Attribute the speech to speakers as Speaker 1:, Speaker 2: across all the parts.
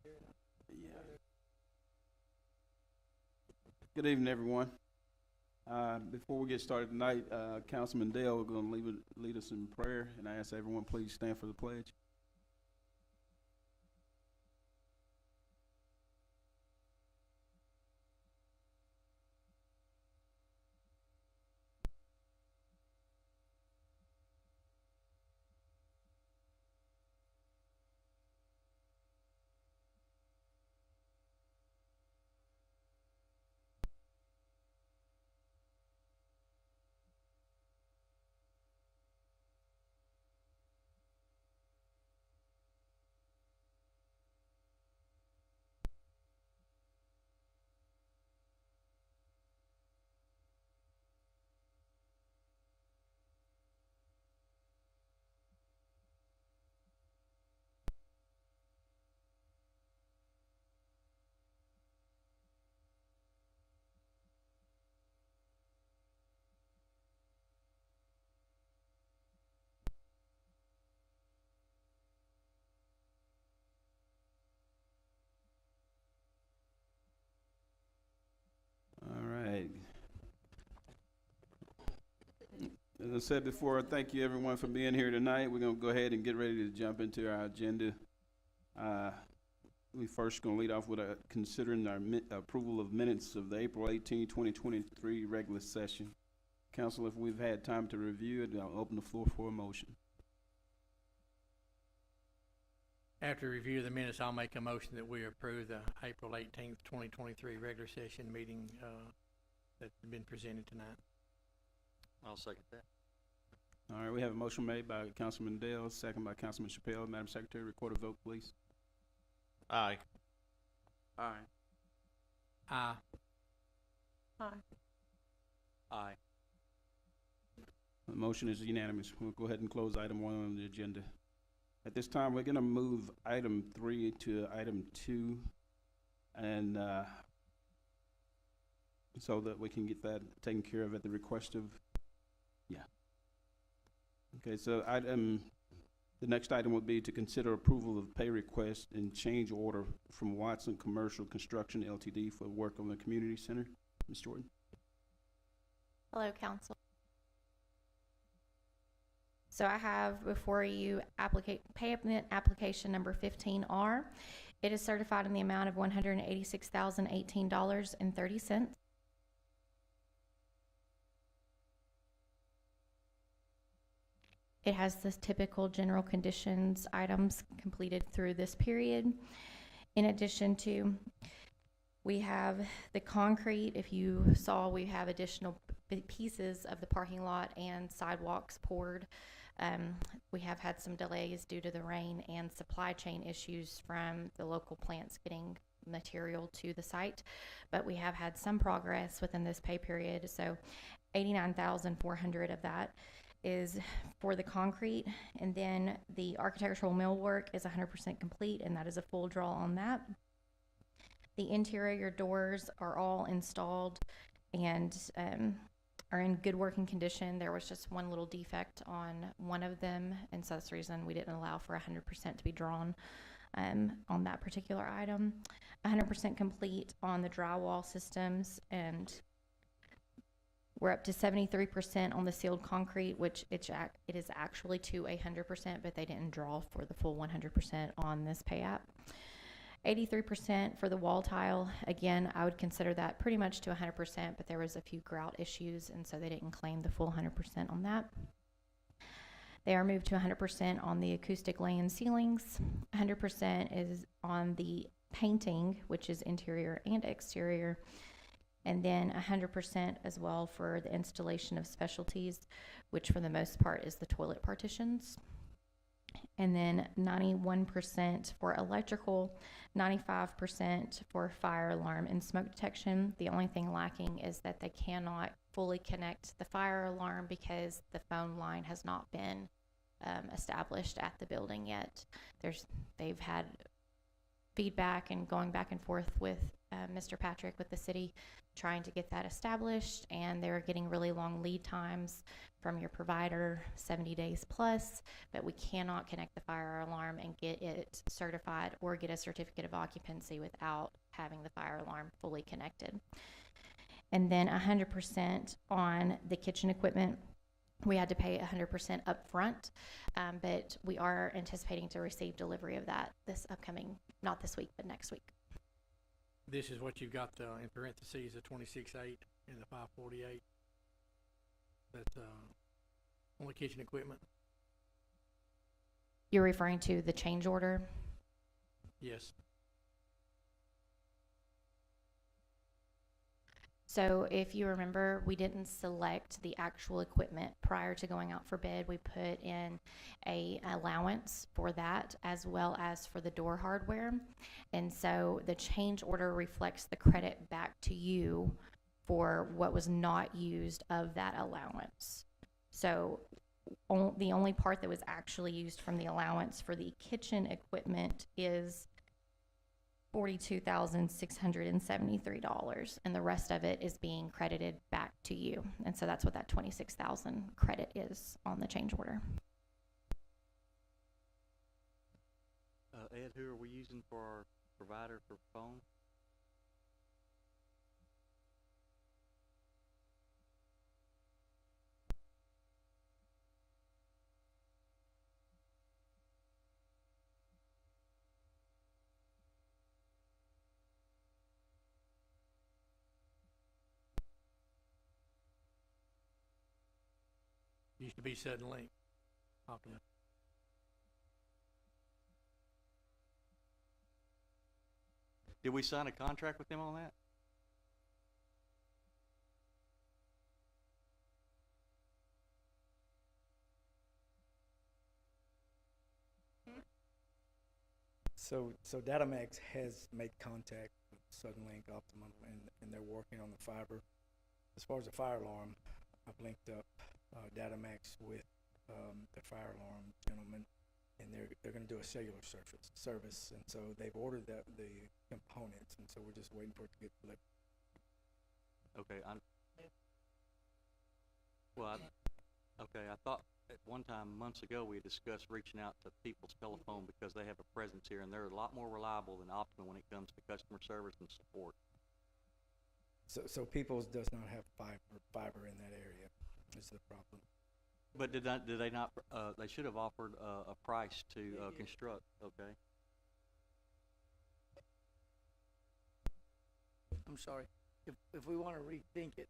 Speaker 1: Yeah. Good evening, everyone. Before we get started tonight, Councilman Dale is going to lead us in prayer, and I ask everyone please stand for the pledge. All right. As I said before, thank you everyone for being here tonight. We're going to go ahead and get ready to jump into our agenda. We first going to lead off with considering our approval of minutes of the April 18, 2023 regular session. Council, if we've had time to review it, I'll open the floor for a motion.
Speaker 2: After review of the minutes, I'll make a motion that we approve the April 18th, 2023 regular session meeting that's been presented tonight.
Speaker 3: I'll second that.
Speaker 1: All right, we have a motion made by Councilman Dale, second by Councilman Chappelle. Madam Secretary, record a vote, please.
Speaker 3: Aye.
Speaker 1: Aye.
Speaker 2: Aye.
Speaker 4: Aye.
Speaker 3: Aye.
Speaker 1: The motion is unanimous. We'll go ahead and close item 1 on the agenda. At this time, we're going to move item 3 to item 2, and so that we can get that taken care of at the request of, Okay, so the next item would be to consider approval of pay request and change order from Watson Commercial Construction Ltd. for work on the community center. Ms. Jordan.
Speaker 4: Hello, Council. So I have before you payment application number 15R. It is certified in the amount of $186,018.30. It has the typical general conditions items completed through this period. In addition to, we have the concrete. If you saw, we have additional pieces of the parking lot and sidewalks poured. We have had some delays due to the rain and supply chain issues from the local plants getting material to the site, but we have had some progress within this pay period. So $89,400 of that is for the concrete, and then the architectural millwork is 100% complete, and that is a full draw on that. The interior doors are all installed and are in good working condition. There was just one little defect on one of them, and so that's the reason we didn't allow for 100% to be drawn on that particular item. 100% complete on the drywall systems, and we're up to 73% on the sealed concrete, which it is actually to 100%, but they didn't draw for the full 100% on this pay app. 83% for the wall tile. Again, I would consider that pretty much to 100%, but there was a few grout issues, and so they didn't claim the full 100% on that. They are moved to 100% on the acoustic lay-in ceilings. 100% is on the painting, which is interior and exterior. And then 100% as well for the installation of specialties, which for the most part is the toilet partitions. And then 91% for electrical, 95% for fire alarm and smoke detection. The only thing lacking is that they cannot fully connect the fire alarm because the phone line has not been established at the building yet. They've had feedback and going back and forth with Mr. Patrick with the city trying to get that established, and they're getting really long lead times from your provider, 70 days plus, but we cannot connect the fire alarm and get it certified or get a certificate of occupancy without having the fire alarm fully connected. And then 100% on the kitchen equipment. We had to pay 100% upfront, but we are anticipating to receive delivery of that this upcoming, not this week, but next week.
Speaker 2: This is what you've got in parentheses, the 26.8 and the 548. That's only kitchen equipment.
Speaker 4: You're referring to the change order?
Speaker 2: Yes.
Speaker 4: So if you remember, we didn't select the actual equipment prior to going out for bid. We put in a allowance for that as well as for the door hardware. And so the change order reflects the credit back to you for what was not used of that allowance. So the only part that was actually used from the allowance for the kitchen equipment is $42,673, and the rest of it is being credited back to you. And so that's what that 26,000 credit is on the change order.
Speaker 3: Ed, who are we using for our provider for phone?
Speaker 2: Used to be Suddenlink. Optimum.
Speaker 3: Did we sign a contract with them on that?
Speaker 5: So Datamax has made contact with Suddenlink, Optimum, and they're working on the fiber. As far as the fire alarm, I've linked up Datamax with the fire alarm gentleman, and they're going to do a cellular service, and so they've ordered the components, and so we're just waiting for it to get delivered.
Speaker 3: Okay, I thought at one time, months ago, we discussed reaching out to People's Telephone because they have a presence here, and they're a lot more reliable than Optimum when it comes to customer service and support.
Speaker 5: So People's does not have fiber in that area. Is the problem.
Speaker 3: But did they not? They should have offered a price to construct. Okay.
Speaker 6: I'm sorry. If we want to rethink it,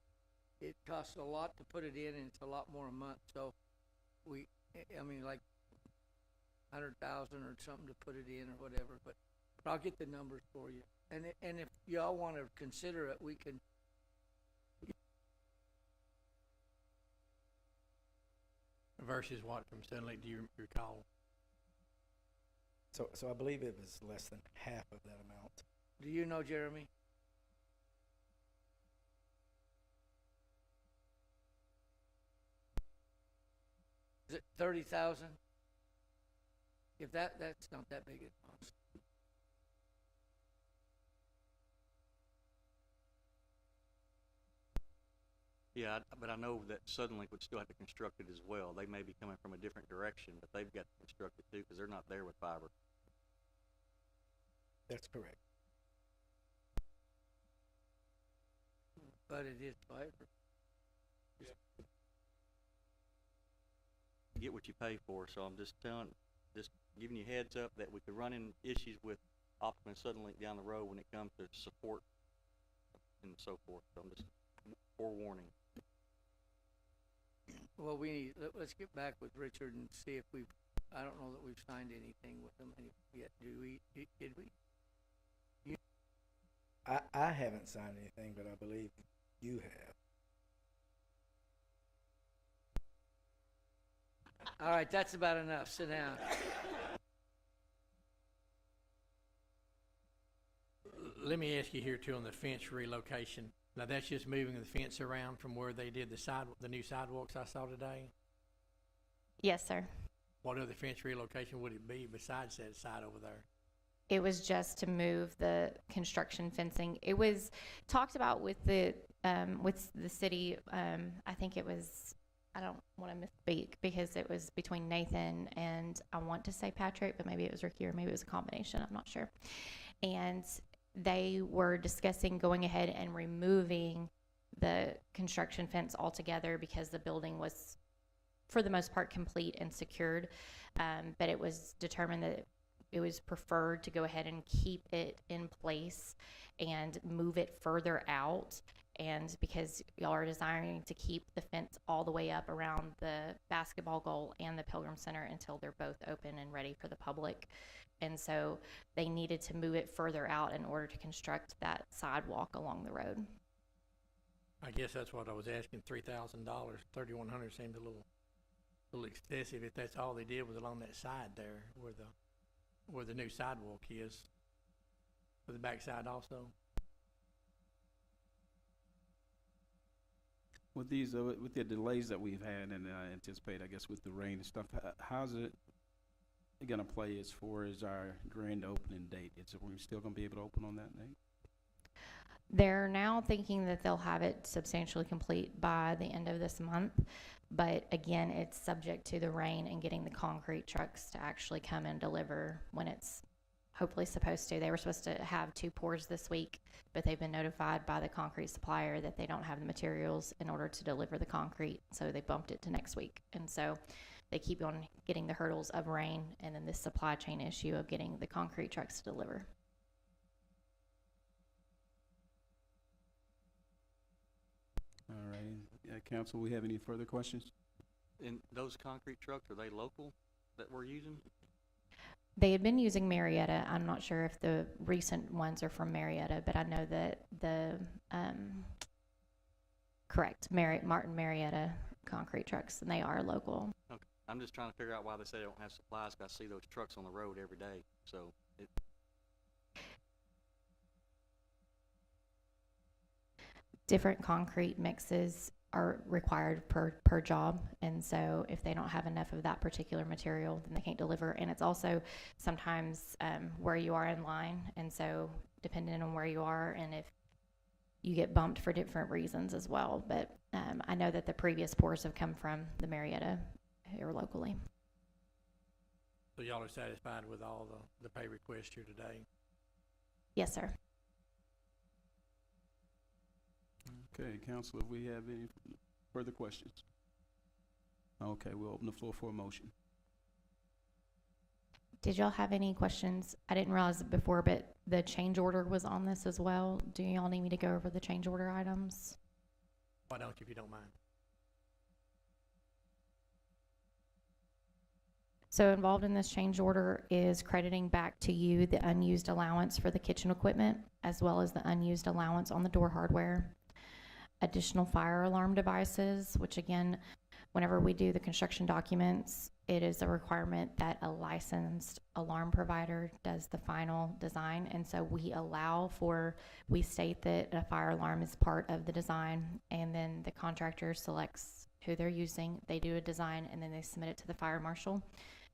Speaker 6: it costs a lot to put it in, and it's a lot more a month. So like 100,000 or something to put it in or whatever. But I'll get the numbers for you. And if y'all want to consider it, we can.
Speaker 2: Versus what from Suddenlink, do you recall?
Speaker 5: So I believe it was less than half of that amount.
Speaker 6: Do you know, Jeremy? Is it 30,000? If that's not that big a cost.
Speaker 3: Yeah, but I know that Suddenlink would still have to construct it as well. They may be coming from a different direction, but they've got to construct it too because they're not there with fiber.
Speaker 5: That's correct.
Speaker 6: But it is fiber.
Speaker 3: You get what you pay for, so I'm just giving you heads up that we could run into issues with Optimum and Suddenlink down the road when it comes to support and so forth. So I'm just forewarning.
Speaker 6: Well, let's get back with Richard and see if I don't know that we've signed anything with them yet. Did we?
Speaker 5: I haven't signed anything, but I believe you have.
Speaker 6: All right, that's about enough. Sit down.
Speaker 2: Let me ask you here too on the fence relocation. Now that's just moving the fence around from where they did the new sidewalks I saw today.
Speaker 4: Yes, sir.
Speaker 2: What other fence relocation would it be besides that side over there?
Speaker 4: It was just to move the construction fencing. It was talked about with the city, I think it was, I don't want to misspeak because it was between Nathan and I want to say Patrick, but maybe it was Ricky or maybe it was a combination, I'm not sure. And they were discussing going ahead and removing the construction fence altogether because the building was, for the most part, complete and secured. But it was determined that it was preferred to go ahead and keep it in place and move it further out. And because y'all are desiring to keep the fence all the way up around the basketball goal and the Pilgrim Center until they're both open and ready for the public. And so they needed to move it further out in order to construct that sidewalk along the road.
Speaker 2: I guess that's what I was asking, $3,000, $3,100 seemed a little excessive if that's all they did was along that side there where the new sidewalk is, for the backside also.
Speaker 1: With these, with the delays that we've had and I anticipate, I guess, with the rain and stuff, how's it gonna play as far as our grand opening date? Are we still gonna be able to open on that date?
Speaker 4: They're now thinking that they'll have it substantially complete by the end of this month. But again, it's subject to the rain and getting the concrete trucks to actually come and deliver when it's hopefully supposed to. They were supposed to have 2 pours this week, but they've been notified by the concrete supplier that they don't have the materials in order to deliver the concrete. So they bumped it to next week. And so they keep on getting the hurdles of rain and then this supply chain issue of getting the concrete trucks to deliver.
Speaker 1: All right, council, we have any further questions?
Speaker 3: And those concrete trucks, are they local that we're using?
Speaker 4: They had been using Marietta. I'm not sure if the recent ones are from Marietta, but I know that the, correct, Martin Marietta concrete trucks, and they are local.
Speaker 3: Okay. I'm just trying to figure out why they say they don't have supplies, 'cause I see those trucks on the road every day, so it.
Speaker 4: Different concrete mixes are required per job, and so if they don't have enough of that particular material, then they can't deliver. And it's also sometimes where you are in line, and so depending on where you are and if you get bumped for different reasons as well. But I know that the previous pours have come from the Marietta here locally.
Speaker 2: So y'all are satisfied with all the pay requests here today?
Speaker 4: Yes, sir.
Speaker 1: Okay, council, if we have any further questions? Okay, we'll open the floor for a motion.
Speaker 4: Did y'all have any questions? I didn't realize it before, but the change order was on this as well. Do y'all need me to go over the change order items?
Speaker 2: Why don't you, if you don't mind?
Speaker 4: So involved in this change order is crediting back to you the unused allowance for the kitchen equipment, as well as the unused allowance on the door hardware. Additional fire alarm devices, which again, whenever we do the construction documents, it is a requirement that a licensed alarm provider does the final design. And so we state that a fire alarm is part of the design, and then the contractor selects who they're using. They do a design and then they submit it to the fire marshal.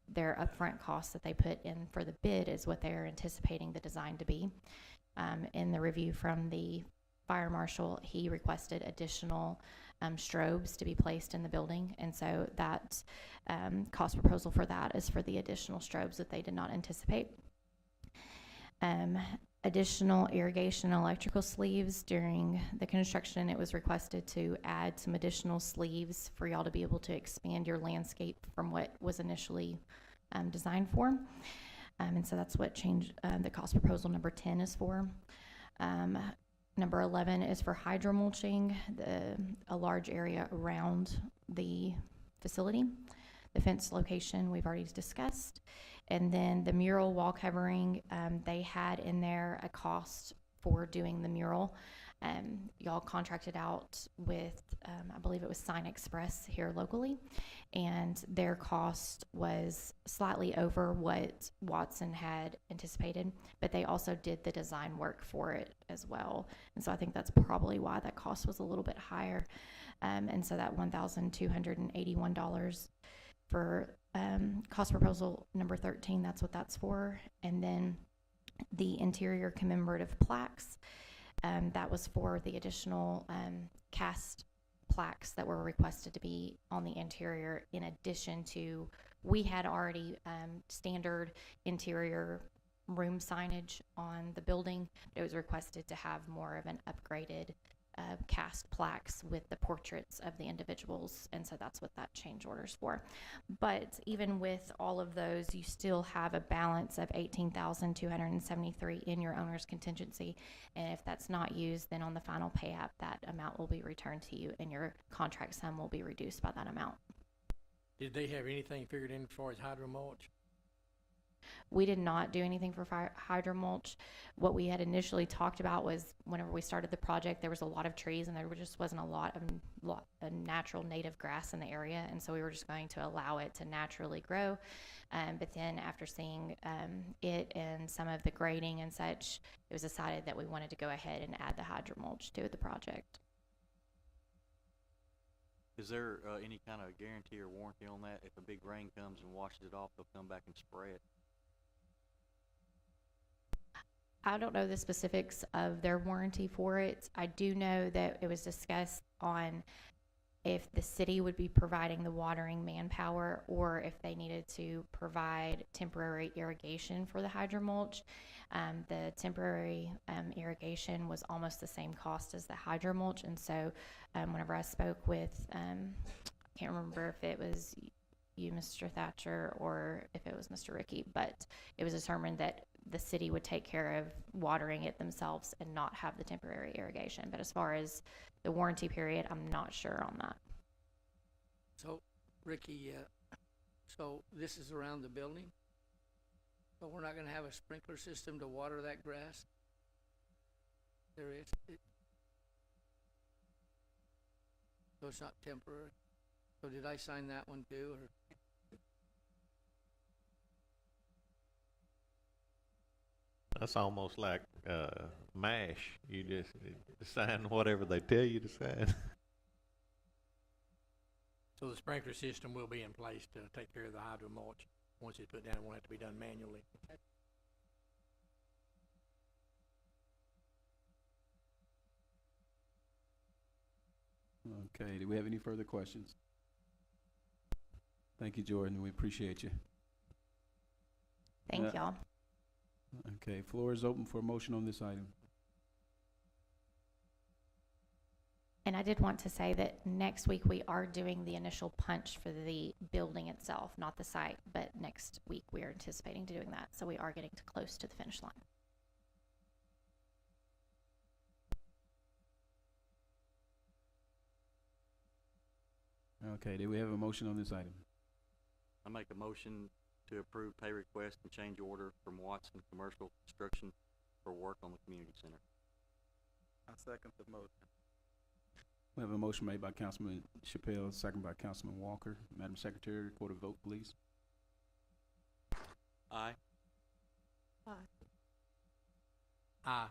Speaker 4: Their upfront costs that they put in for the bid is what they're anticipating the design to be. In the review from the fire marshal, he requested additional strobes to be placed in the building, and so that cost proposal for that is for the additional strobes that they did not anticipate. Additional irrigation and electrical sleeves. During the construction, it was requested to add some additional sleeves for y'all to be able to expand your landscape from what was initially designed for. And so that's what the cost proposal number 10 is for. Number 11 is for hydromulching, a large area around the facility. The fence location we've already discussed. And then the mural wall covering, they had in there a cost for doing the mural. Y'all contracted out with, I believe it was Sign Express here locally, and their cost was slightly over what Watson had anticipated, but they also did the design work for it as well. And so I think that's probably why that cost was a little bit higher. And so that $1,281 for cost proposal number 13, that's what that's for. And then the interior commemorative plaques. That was for the additional cast plaques that were requested to be on the interior, in addition to, we had already standard interior room signage on the building. It was requested to have more of an upgraded cast plaques with the portraits of the individuals, and so that's what that change order's for. But even with all of those, you still have a balance of $18,273 in your owner's contingency, and if that's not used, then on the final pay app, that amount will be returned to you, and your contract sum will be reduced by that amount.
Speaker 2: Did they have anything figured in as far as hydro mulch?
Speaker 4: We did not do anything for hydro mulch. What we had initially talked about was, whenever we started the project, there was a lot of trees and there just wasn't a lot of natural native grass in the area, and so we were just going to allow it to naturally grow. But then after seeing it and some of the grading and such, it was decided that we wanted to go ahead and add the hydro mulch to the project.
Speaker 3: Is there any kind of guarantee or warranty on that? If a big rain comes and washes it off, they'll come back and spray it?
Speaker 4: I don't know the specifics of their warranty for it. I do know that it was discussed on if the city would be providing the watering manpower, or if they needed to provide temporary irrigation for the hydro mulch. The temporary irrigation was almost the same cost as the hydro mulch, and so whenever I spoke with, I can't remember if it was you, Mr. Thatcher, or if it was Mr. Ricky, but it was determined that the city would take care of watering it themselves and not have the temporary irrigation. But as far as the warranty period, I'm not sure on that.
Speaker 6: So, Ricky, so this is around the building? So we're not gonna have a sprinkler system to water that grass? There is, so it's not temporary? So did I sign that one too, or?
Speaker 7: That's almost like MASH. You just sign whatever they tell you to sign.
Speaker 2: So the sprinkler system will be in place to take care of the hydro mulch. Once it's put down, it won't have to be done manually.
Speaker 1: Okay, do we have any further questions? Thank you, Jordan, we appreciate you.
Speaker 4: Thank
Speaker 1: Yeah.
Speaker 4: y'all.
Speaker 1: Okay, floor is open for a motion on this item.
Speaker 4: And I did want to say that next week we are doing the initial punch for the building itself, not the site, but next week we are anticipating doing that. So we are getting close to the finish line.
Speaker 1: Okay, do we have a motion on this item?
Speaker 3: I make a motion to approve pay request and change order from Watson Commercial Construction for work on the community center.
Speaker 8: I second the motion.
Speaker 1: We have a motion made by Councilman Chappelle, second by Councilman Walker. Madam Secretary, record a vote, please.
Speaker 3: Aye.
Speaker 2: Aye.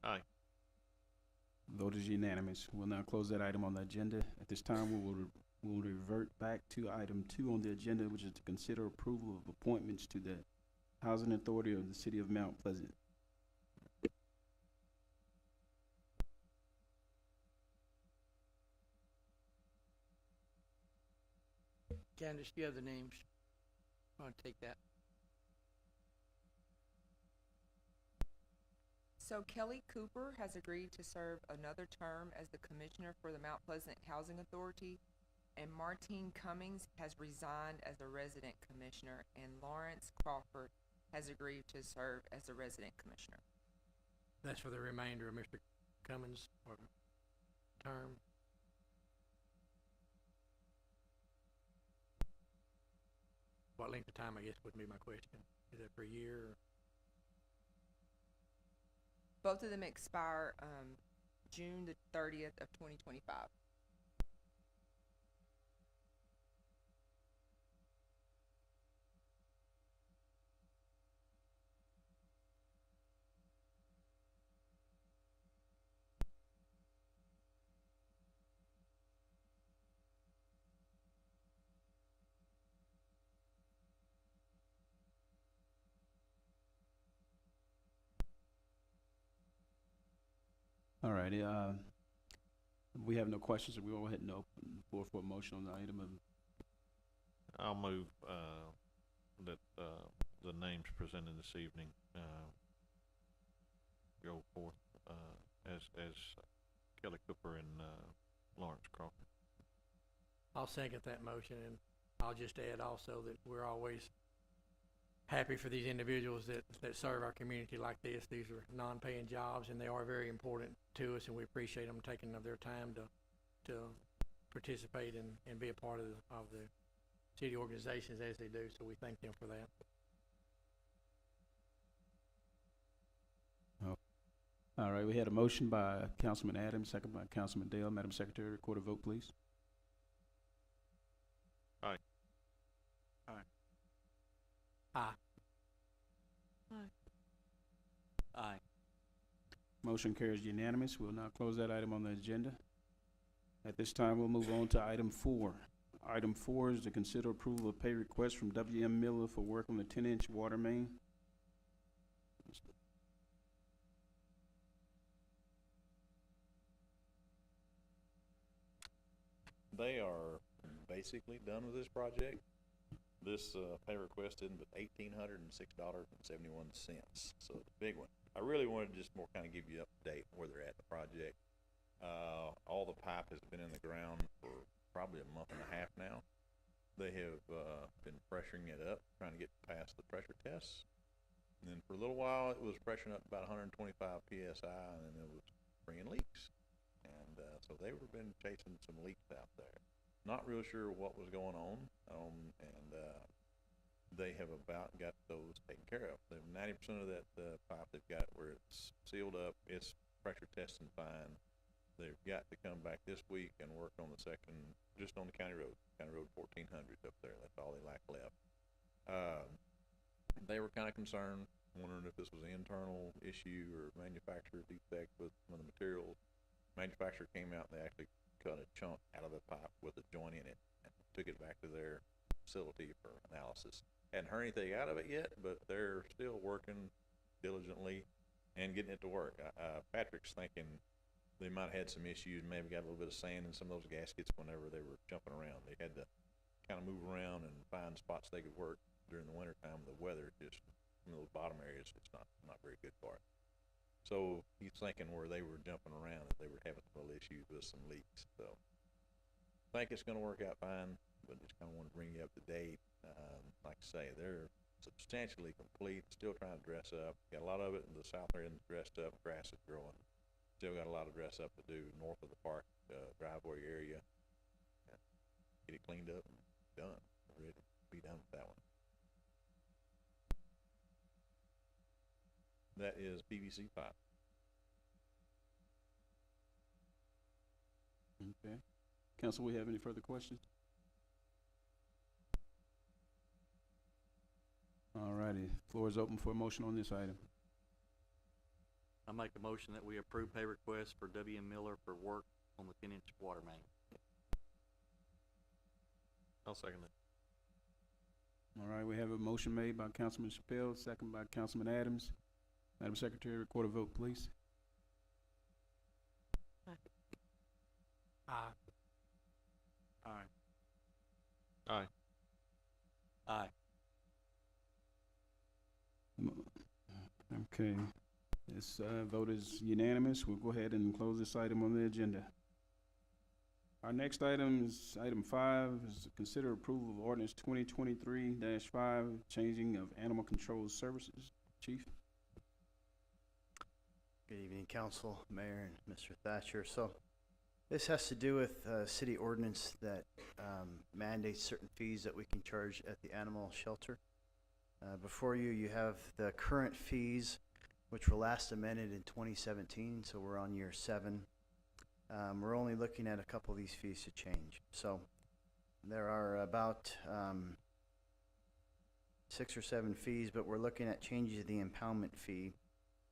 Speaker 8: Aye.
Speaker 1: Vote is unanimous. We'll now close that item on the agenda. At this time, we'll revert back to item 2 on the agenda, which is to consider approval of appointments to the Housing Authority of the City of Mount Pleasant.
Speaker 6: Candace, do you have the names? I wanna take that.
Speaker 9: So Kelly Cooper has agreed to serve another term as the commissioner for the Mount Pleasant Housing Authority, and Martine Cummings has resigned as a resident commissioner, and Lawrence Crawford has agreed to serve as a resident commissioner.
Speaker 2: That's for the remainder of Mr. Cummins' term. What length of time, I guess, would be my question. Is that for a year or?
Speaker 9: Both of them expire June the 30th of 2025.
Speaker 1: All righty, we have no questions, so we'll go ahead and open the floor for a motion on the item of,
Speaker 7: I'll move, that, the names presented this evening, go forth, as Kelly Cooper and, Lawrence Crawford.
Speaker 2: I'll second that motion, and I'll just add also that we're always happy for these individuals that serve our community like this. These are non-paying jobs, and they are very important to us, and we appreciate them taking of their time to participate and be a part of the city organizations as they do, so we thank them for that.
Speaker 1: all right, we had a motion by Councilman Adams, second by Councilman Dale. Madam Secretary, record a vote, please.
Speaker 2: Aye.
Speaker 3: Aye.
Speaker 1: Motion carries unanimous. We'll now close that item on the agenda. At this time, we'll move on to item 4. Item 4 is to consider approval of pay request from W.M. Miller for work on the 10-inch water main.
Speaker 10: They are basically done with this project. This pay request isn't but $1,806.71, so it's a big one. I really wanted to just more kind of give you an update where they're at in the project. All the pipe has been in the ground for probably a month and a half now. They have been pressuring it up, trying to get past the pressure tests. And then for a little while, it was pressuring up about 125 PSI, and then it was bringing leaks. And so they've been chasing some leaks out there. Not real sure what was going on, and they have about got those taken care of. 90% of that pipe they've got where it's sealed up, it's pressure testing fine. They've got to come back this week and work on the section just on the County Road 1400 up there. That's all they lack left. They were kind of concerned, wondering if this was an internal issue or manufacturer defect with some of the materials. Manufacturer came out and they actually cut a chunk out of the pipe with a joint in it and took it back to their facility for analysis. Hadn't heard anything out of it yet, but they're still working diligently and getting it to work. Patrick's thinking they might have had some issues, maybe got a little bit of sand in some of those gaskets whenever they were jumping around. They had to kind of move around and find spots they could work during the winter time. The weather just, some of those bottom areas, it's not very good for it. So he's thinking where they were jumping around that they were having some little issues with some leaks. So I think it's going to work out fine, but just kind of want to bring you up to date. Like I say, they're substantially complete, still trying to dress up. Got a lot of it in the south area dressed up, grass is growing. Still got a lot of dress up to do north of the park driveway area. Get it cleaned up and done. We're ready to be done with that one. That is PVC pipe.
Speaker 1: Okay. Council, we have any further questions? All righty. Floor is open for a motion on this item.
Speaker 3: I make a motion that we approve pay request for W.M. Miller for work on the 10-inch water main.
Speaker 7: I'll second it.
Speaker 1: All right, we have a motion made by Councilman Chappelle, second by Councilman Adams. Madam Secretary, record a vote, please.
Speaker 2: Aye.
Speaker 7: Aye.
Speaker 3: Aye.
Speaker 1: Okay, this vote is unanimous. We'll go ahead and close this item on the agenda. Our next item is item 5, is to consider approval of ordinance 2023-5, changing of animal control services. Chief?
Speaker 11: Good evening, Council, Mayor, and Mr. Thatcher. So this has to do with city ordinance that mandates certain fees that we can charge at the animal shelter. Before you, you have the current fees, which were last amended in 2017, so we're on year 7. We're only looking at a couple of these fees to change. So there are about 6 or 7 fees, but we're looking at changes to the impoundment fee.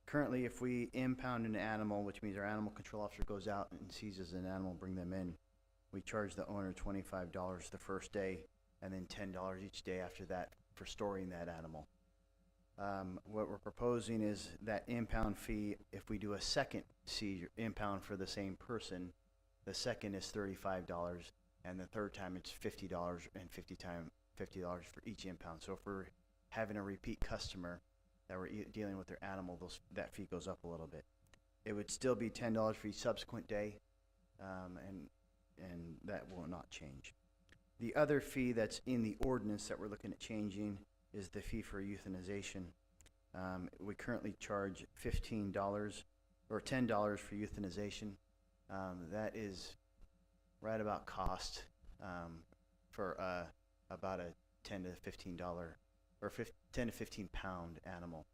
Speaker 11: Currently, if we impound an animal, which means our animal control officer goes out and seizes an animal, bring them in, we charge the owner $25 the first day and then $10 each day after that for storing that animal. What we're proposing is that impound fee, if we do a second seizure, impound for the same person, the second is $35, and the third time it's $50 and $50 for each impound. So if we're having a repeat customer that we're dealing with their animal, that fee goes up a little bit. It would still be $10 for each subsequent day, and that will not change. The other fee that's in the ordinance that we're looking at changing is the fee for euthanization. We currently charge $15 or $10 for euthanization. That is right about cost for about a $10 to $15 or 10 to 15 pound animal.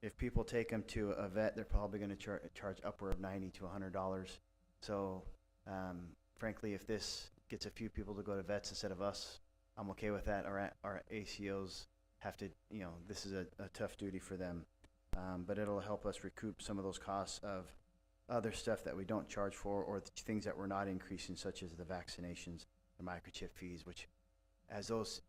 Speaker 11: If people take them to a vet, they're probably going to charge upward of $90 to $100. So, frankly, if this gets a few people to go to vets instead of us, I'm okay with that. Our ACOs have to, this is a tough duty for them. But it'll help us recoup some of those costs of other stuff that we don't charge for, or things that we're not increasing, such as the vaccinations, the microchip fees, which as those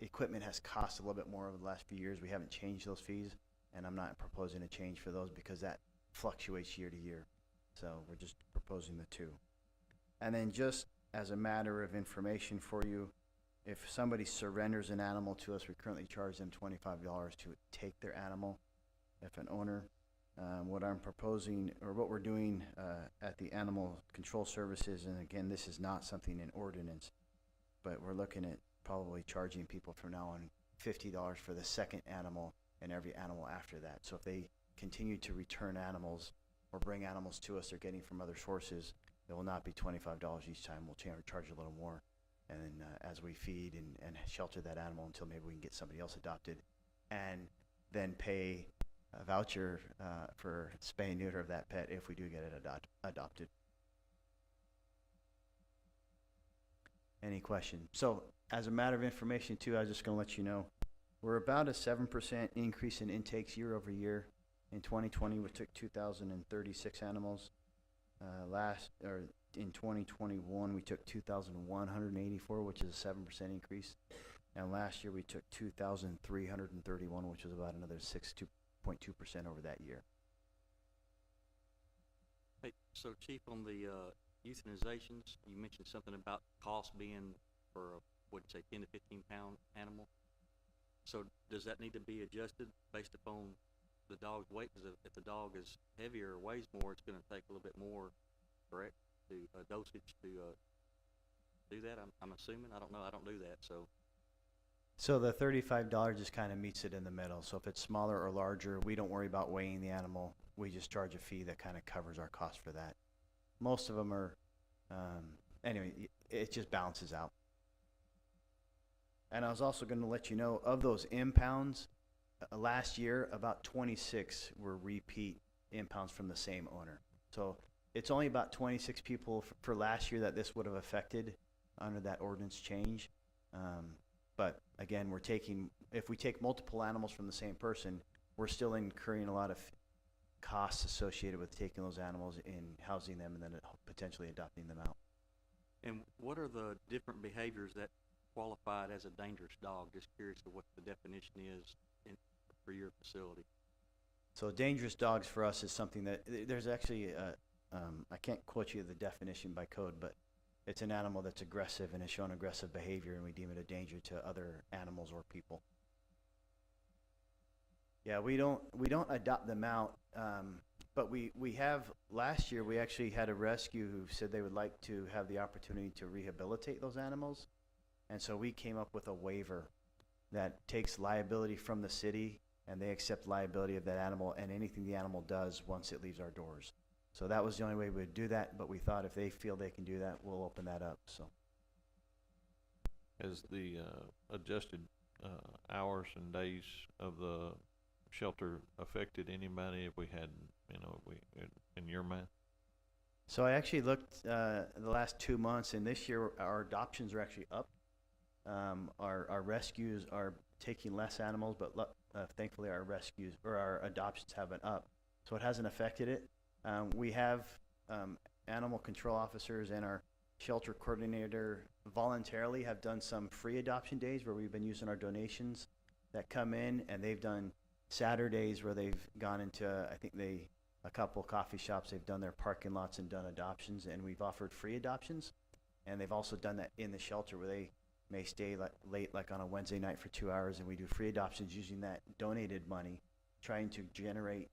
Speaker 11: equipment has cost a little bit more over the last few years, we haven't changed those fees, and I'm not proposing a change for those because that fluctuates year to year. So we're just proposing the two. And then just as a matter of information for you, if somebody surrenders an animal to us, we currently charge them $25 to take their animal. If an owner, what I'm proposing, or what we're doing at the Animal Control Services, and again, this is not something in ordinance, but we're looking at probably charging people from now on $50 for the second animal and every animal after that. So if they continue to return animals or bring animals to us they're getting from other sources, it will not be $25 each time. We'll charge a little more. And then as we feed and shelter that animal until maybe we can get somebody else adopted, and then pay a voucher for spay and neuter of that pet if we do get it adopted. Any questions? So as a matter of information too, I was just going to let you know, we're about a 7% increase in intakes year over year. In 2020, we took 2,036 animals. In 2021, we took 2,184, which is a 7% increase. And last year, we took 2,331, which was about another 2.2% over that year.
Speaker 3: Hey, so Chief, on the euthanizations, you mentioned something about cost being for a, 10 to 15 pound animal. So does that need to be adjusted based upon the dog's weight? Because if the dog is heavier or weighs more, it's going to take a little bit more, correct, to dosage to do that? I'm assuming. I don't know. I don't do that, so.
Speaker 11: So the $35 just kind of meets it in the middle. So if it's smaller or larger, we don't worry about weighing the animal. We just charge a fee that kind of covers our cost for that. Most of them are, anyway, it just balances out. And I was also going to let you know, of those impounds, last year, about 26 were repeat impounds from the same owner. So it's only about 26 people for last year that this would have affected under that ordinance change. But again, if we take multiple animals from the same person, we're still incurring a lot of costs associated with taking those animals and housing them and then potentially adopting them out.
Speaker 3: And what are the different behaviors that qualified as a dangerous dog? Just curious of what the definition is for your facility.
Speaker 11: So dangerous dogs for us is something that there's actually I can't quote you the definition by code, but it's an animal that's aggressive and has shown aggressive behavior, and we deem it a danger to other animals or people. Yeah, we don't adopt them out, but we have, last year we actually had a rescue who said they would like to have the opportunity to rehabilitate those animals, and so we came up with a waiver that takes liability from the city, and they accept liability of that animal and anything the animal does once it leaves our doors. So that was the only way we would do that, but we thought if they feel they can do that, we'll open that up. So,
Speaker 7: Has the adjusted hours and days of the shelter affected anybody? If we had, in your mind?
Speaker 11: so I actually looked the last 2 months, and this year our adoptions are actually up. Our rescues are taking less animals, but thankfully our rescues or our adoptions have been up, so it hasn't affected it. We have animal control officers and our shelter coordinator voluntarily have done some free adoption days where we've been using our donations that come in, and they've done Saturdays where they've gone into, I think a couple coffee shops, they've done their parking lots and done adoptions, and we've offered free adoptions. And they've also done that in the shelter where they may stay late, like on a Wednesday night for 2 hours, and we do free adoptions using that donated money, trying to generate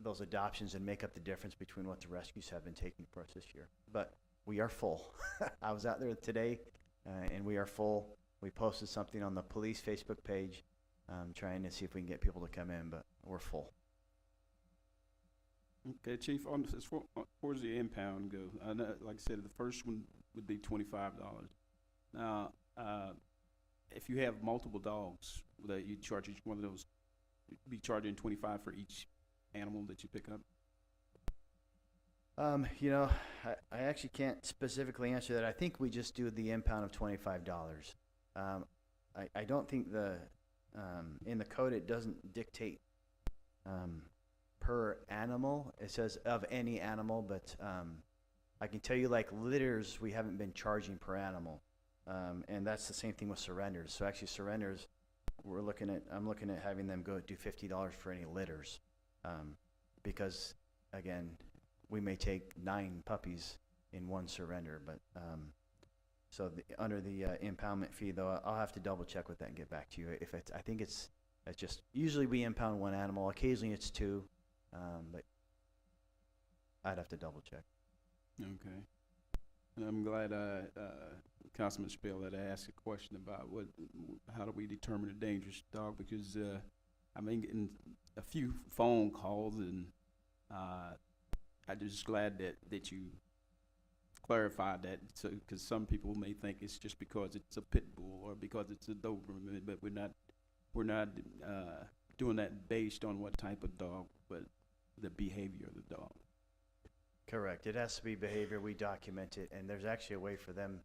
Speaker 11: those adoptions and make up the difference between what the rescues have been taking for us this year. But we are full. I was out there today, and we are full. We posted something on the police Facebook page, trying to see if we can get people to come in, but we're full.
Speaker 1: Okay, Chief, as far as the impound go, I know, like I said, the first one would be $25. Now, if you have multiple dogs that you charge each one of those, you'd be charging $25 for each animal that you pick up?
Speaker 11: You know, I actually can't specifically answer that. I think we just do the impound of $25. I don't think in the code it doesn't dictate per animal. It says of any animal, but I can tell you, like litters, we haven't been charging per animal, and that's the same thing with surrenders. So actually, surrenders, I'm looking at having them go do $50 for any litters, because again, we may take 9 puppies in one surrender, but so under the impoundment fee, though, I'll have to double check with that and get back to you. If it's, I think it's just usually we impound 1 animal. Occasionally it's 2, but I'd have to double check.
Speaker 1: Okay. And I'm glad Councilman Spill had asked a question about how do we determine a dangerous dog, because I've been getting a few phone calls, and I'm just glad that you clarified that, so because some people may think it's just because it's a pit bull or because it's a Doberman, but we're not doing that based on what type of dog, but the behavior of the dog.
Speaker 11: Correct. It has to be behavior. We document it, and there's actually a way for them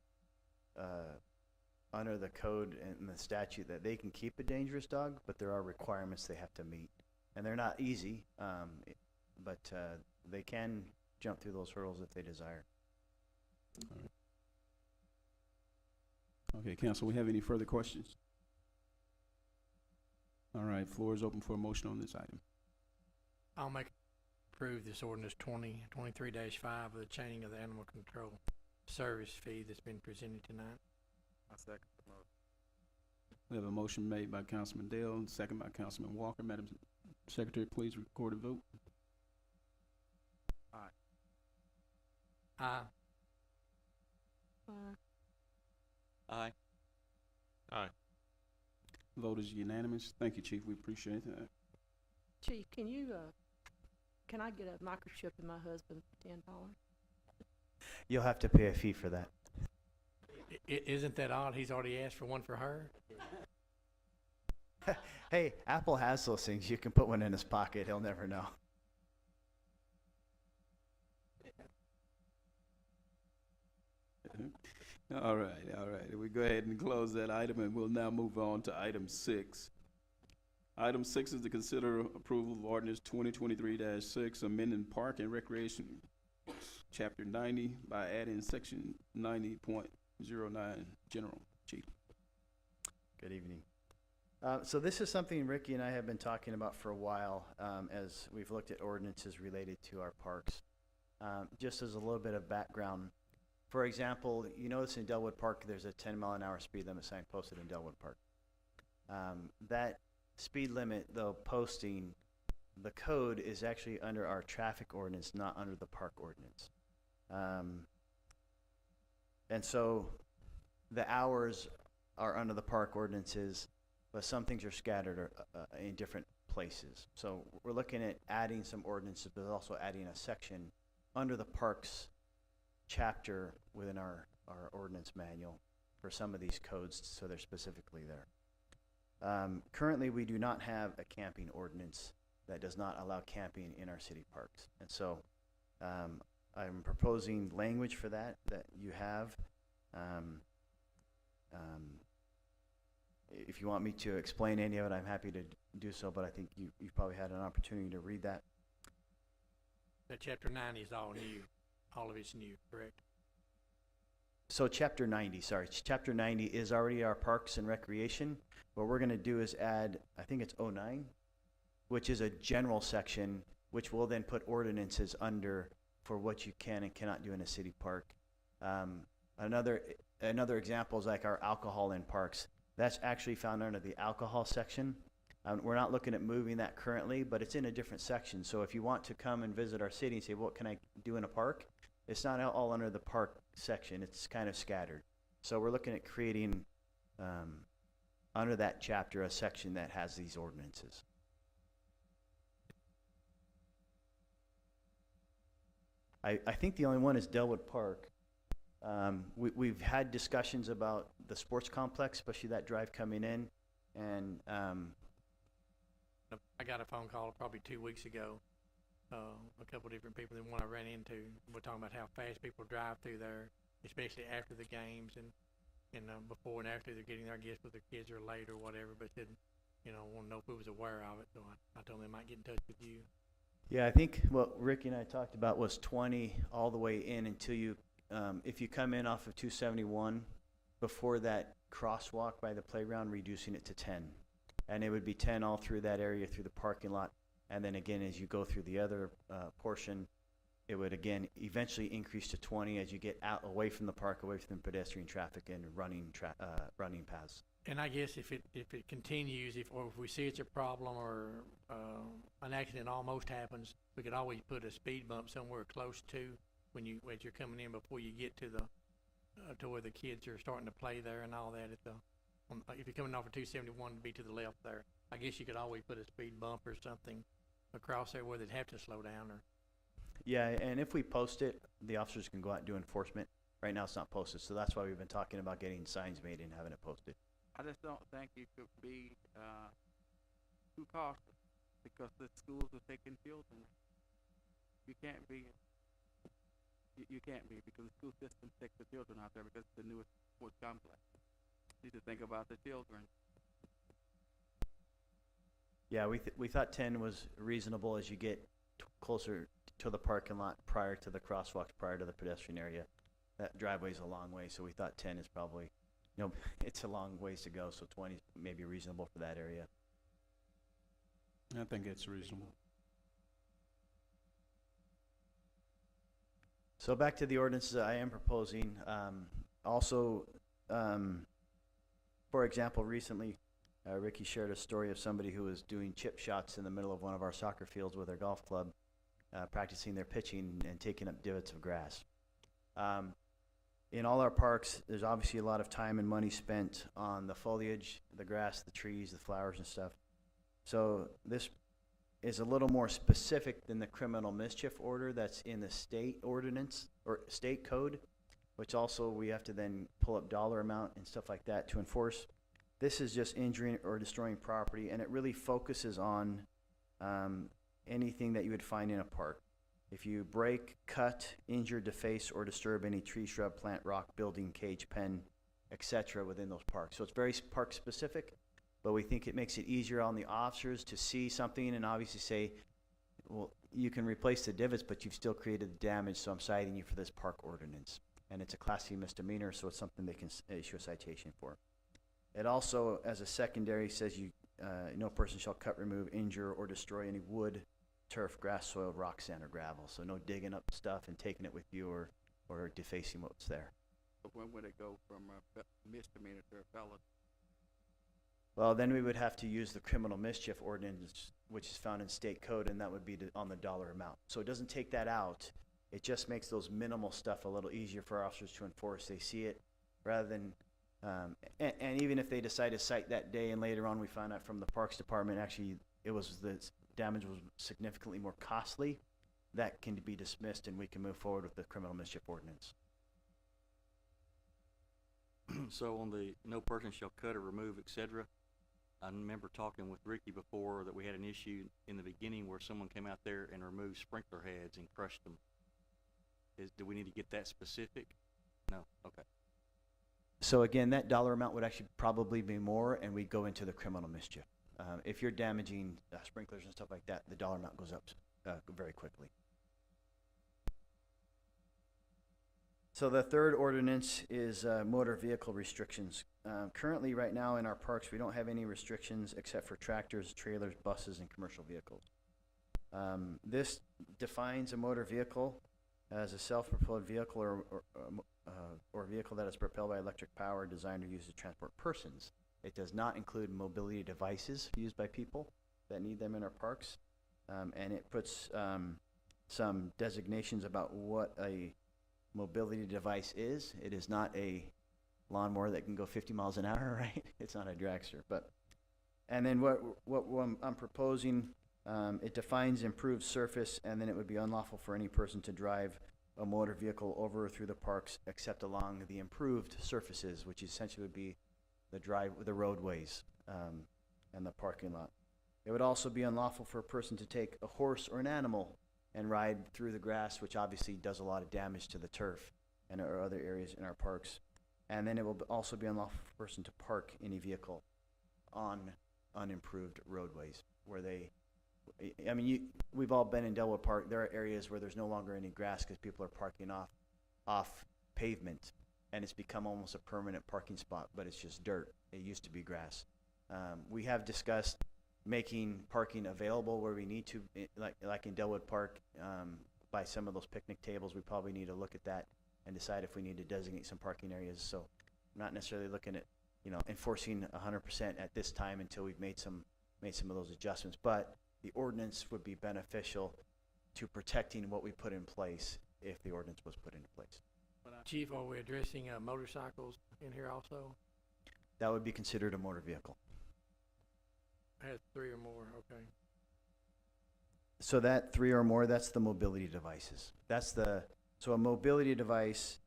Speaker 11: under the code and the statute that they can keep a dangerous dog, but there are requirements they have to meet, and they're not easy, but they can jump through those hurdles if they desire.
Speaker 1: All right. Okay, council, we have any further questions? All right, floor is open for a motion on this item.
Speaker 2: I'll approve this ordinance 2023-5 of the changing of the animal control service fee that's been presented tonight.
Speaker 8: I second the motion.
Speaker 1: We have a motion made by Councilman Dale and second by Councilman Walker. Madam Secretary, please record a vote.
Speaker 2: Aye.
Speaker 3: Aye.
Speaker 7: Aye.
Speaker 1: Vote is unanimous. Thank you, Chief. We appreciate that.
Speaker 12: Chief, can I get a microchip in my husband for $10?
Speaker 11: You'll have to pay a fee for that.
Speaker 2: Isn't that odd? He's already asked for one for her.
Speaker 11: Hey, Apple has those things. You can put one in his pocket. He'll never know.
Speaker 1: All right. We go ahead and close that item, and we'll now move on to item 6. Item 6 is to consider approval of ordinance 2023-6, amending Park and Recreation, Chapter 90, by adding Section 90.09, General. Chief.
Speaker 11: Good evening. So this is something Ricky and I have been talking about for a while, as we've looked at ordinances related to our parks. Just as a little bit of background, for example, you notice in Delwood Park there's a 10-mile-an-hour speed limit sign posted in Delwood Park. That speed limit, though, posting, the code is actually under our traffic ordinance, not under the park ordinance. And so the hours are under the park ordinances, but some things are scattered in different places. So we're looking at adding some ordinances, but also adding a section under the parks chapter within our ordinance manual for some of these codes, so they're specifically there. Currently, we do not have a camping ordinance that does not allow camping in our city parks. And so I'm proposing language for that you have. If you want me to explain any of it, I'm happy to do so, but I think you've probably had an opportunity to read that.
Speaker 2: That chapter 90 is all new. All of it's new, correct?
Speaker 11: So chapter 90, sorry, chapter 90 is already our Parks and Recreation. What we're gonna do is add, I think it's 09, which is a general section, which will then put ordinances under for what you can and cannot do in a city park. Another example is like our alcohol in parks. That's actually found under the alcohol section. We're not looking at moving that currently, but it's in a different section. So if you want to come and visit our city and say, what can I do in a park? It's not all under the park section. It's kind of scattered. So we're looking at creating, under that chapter, a section that has these ordinances. I think the only one is Delwood Park. We've had discussions about the sports complex, especially that drive coming in, and
Speaker 2: I got a phone call probably 2 weeks ago. A couple different people that one I ran into were talking about how fast people drive through there, especially after the games and before and after they're getting there, I guess, with their kids or late or whatever, but didn't, want to know if we was aware of it. So I told them they might get in touch with you.
Speaker 11: yeah, I think what Ricky and I talked about was 20 all the way in until you, if you come in off of 271, before that crosswalk by the playground, reducing it to 10. And it would be 10 all through that area, through the parking lot. And then again, as you go through the other portion, it would again eventually increase to 20 as you get out away from the park, away from pedestrian traffic and running paths.
Speaker 2: And I guess if it continues, if we see it's a problem or an accident almost happens, we could always put a speed bump somewhere close to as you're coming in before you get to the to where the kids are starting to play there and all that. If you're coming off of 271, to be to the left there, I guess you could always put a speed bump or something across there where they'd have to slow down. Or
Speaker 11: Yeah, and if we post it, the officers can go out and do enforcement. Right now, it's not posted, so that's why we've been talking about getting signs made and having it posted.
Speaker 8: I just don't think it could be too costly because the schools are taking children. You can't be because the school system takes the children out there because it's the newest sports complex. You need to think about the children.
Speaker 11: Yeah, we thought 10 was reasonable as you get closer to the parking lot prior to the crosswalks, prior to the pedestrian area. That driveway's a long way, so we thought 10 is probably, it's a long ways to go, so 20 may be reasonable for that area.
Speaker 1: I think it's reasonable.
Speaker 11: So back to the ordinances I am proposing. For example, recently, Ricky shared a story of somebody who was doing chip shots in the middle of one of our soccer fields with their golf club, practicing their pitching and taking up divots of grass. In all our parks, there's obviously a lot of time and money spent on the foliage, the grass, the trees, the flowers and stuff. So this is a little more specific than the criminal mischief order that's in the state ordinance or state code, which also we have to then pull up dollar amount and stuff like that to enforce. This is just injuring or destroying property, and it really focuses on anything that you would find in a park. If you break, cut, injure, deface, or disturb any tree, shrub, plant, rock, building, cage, pen, etc. within those parks. So it's very park specific, but we think it makes it easier on the officers to see something and obviously say, well, you can replace the divots, but you've still created the damage, so I'm citing you for this park ordinance. And it's a Class C misdemeanor, so it's something they can issue a citation for. It also, as a secondary, says no person shall cut, remove, injure, or destroy any wood, turf, grass, soil, rock, sand, or gravel. So no digging up stuff and taking it with you or defacing what's there.
Speaker 8: But when would it go from a misdemeanor to a felony?
Speaker 11: Well, then we would have to use the criminal mischief ordinance, which is found in state code, and that would be on the dollar amount. So it doesn't take that out. It just makes those minimal stuff a little easier for officers to enforce. They see it rather than, and even if they decide to cite that day and later on we find out from the Parks Department, actually the damage was significantly more costly, that can be dismissed and we can move forward with the criminal mischief ordinance.
Speaker 3: So on the no person shall cut or remove, etc., I remember talking with Ricky before that we had an issue in the beginning where someone came out there and removed sprinkler heads and crushed them. Do we need to get that specific? No? Okay.
Speaker 11: So again, that dollar amount would actually probably be more, and we'd go into the criminal mischief. If you're damaging sprinklers and stuff like that, the dollar amount goes up very quickly. So the third ordinance is motor vehicle restrictions. Currently, right now in our parks, we don't have any restrictions except for tractors, trailers, buses, and commercial vehicles. This defines a motor vehicle as a self-propelled vehicle or vehicle that is propelled by electric power designed or used to transport persons. It does not include mobility devices used by people that need them in our parks. And it puts some designations about what a mobility device is. It is not a lawnmower that can go 50 miles an hour, right? It's not a dragster. And then what I'm proposing, it defines improved surface, and then it would be unlawful for any person to drive a motor vehicle over or through the parks except along the improved surfaces, which essentially would be the roadways and the parking lot. It would also be unlawful for a person to take a horse or an animal and ride through the grass, which obviously does a lot of damage to the turf and our other areas in our parks. And then it will also be unlawful for a person to park any vehicle on unimproved roadways where we've all been in Delwood Park. There are areas where there's no longer any grass because people are parking off pavement, and it's become almost a permanent parking spot, but it's just dirt. It used to be grass. We have discussed making parking available where we need to, like in Delwood Park, by some of those picnic tables. We probably need to look at that and decide if we need to designate some parking areas. So I'm not necessarily looking at, enforcing 100% at this time until we've made some of those adjustments. But the ordinance would be beneficial to protecting what we put in place if the ordinance was put into place.
Speaker 2: Chief, are we addressing motorcycles in here also?
Speaker 11: That would be considered a motor vehicle.
Speaker 2: Has 3 or more, okay.
Speaker 11: So that 3 or more, that's the mobility devices. So a mobility device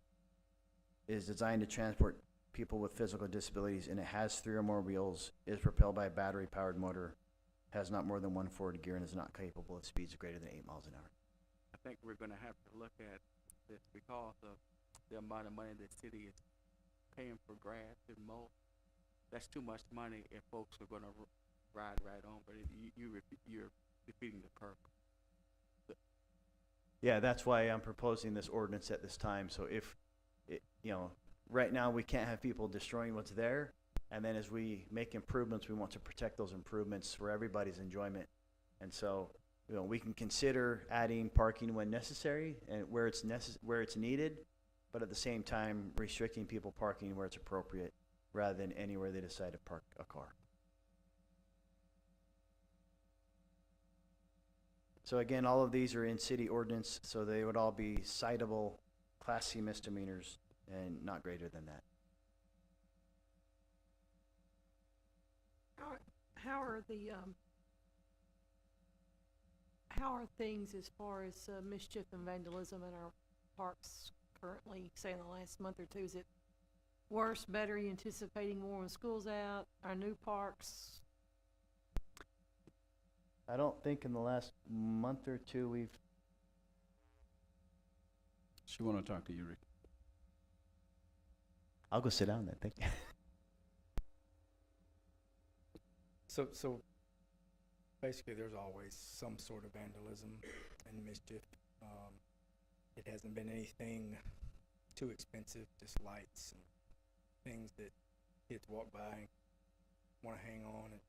Speaker 11: is designed to transport people with physical disabilities, and it has 3 or more wheels, is propelled by a battery-powered motor, has not more than 1 forward gear, and is not capable of speeds greater than 8 miles an hour.
Speaker 8: I think we're gonna have to look at this because of the amount of money the city is paying for grass and mow. That's too much money if folks are gonna ride right on, but you're defeating the purpose.
Speaker 11: Yeah, that's why I'm proposing this ordinance at this time. So right now we can't have people destroying what's there. And then as we make improvements, we want to protect those improvements for everybody's enjoyment. And so, we can consider adding parking when necessary and where it's needed, but at the same time restricting people parking where it's appropriate rather than anywhere they decide to park a car. So again, all of these are in city ordinance, so they would all be citable Class C misdemeanors and not greater than that.
Speaker 12: How are things as far as mischief and vandalism in our parks currently, say in the last month or two? Is it worse, better? Are you anticipating more when school's out? Our new parks?
Speaker 11: I don't think in the last month or two
Speaker 1: She want to talk to you, Rick.
Speaker 11: I'll go sit down then, thank you.
Speaker 5: So basically there's always some sort of vandalism and mischief. It hasn't been anything too expensive, just lights and things that kids walk by and want to hang on, and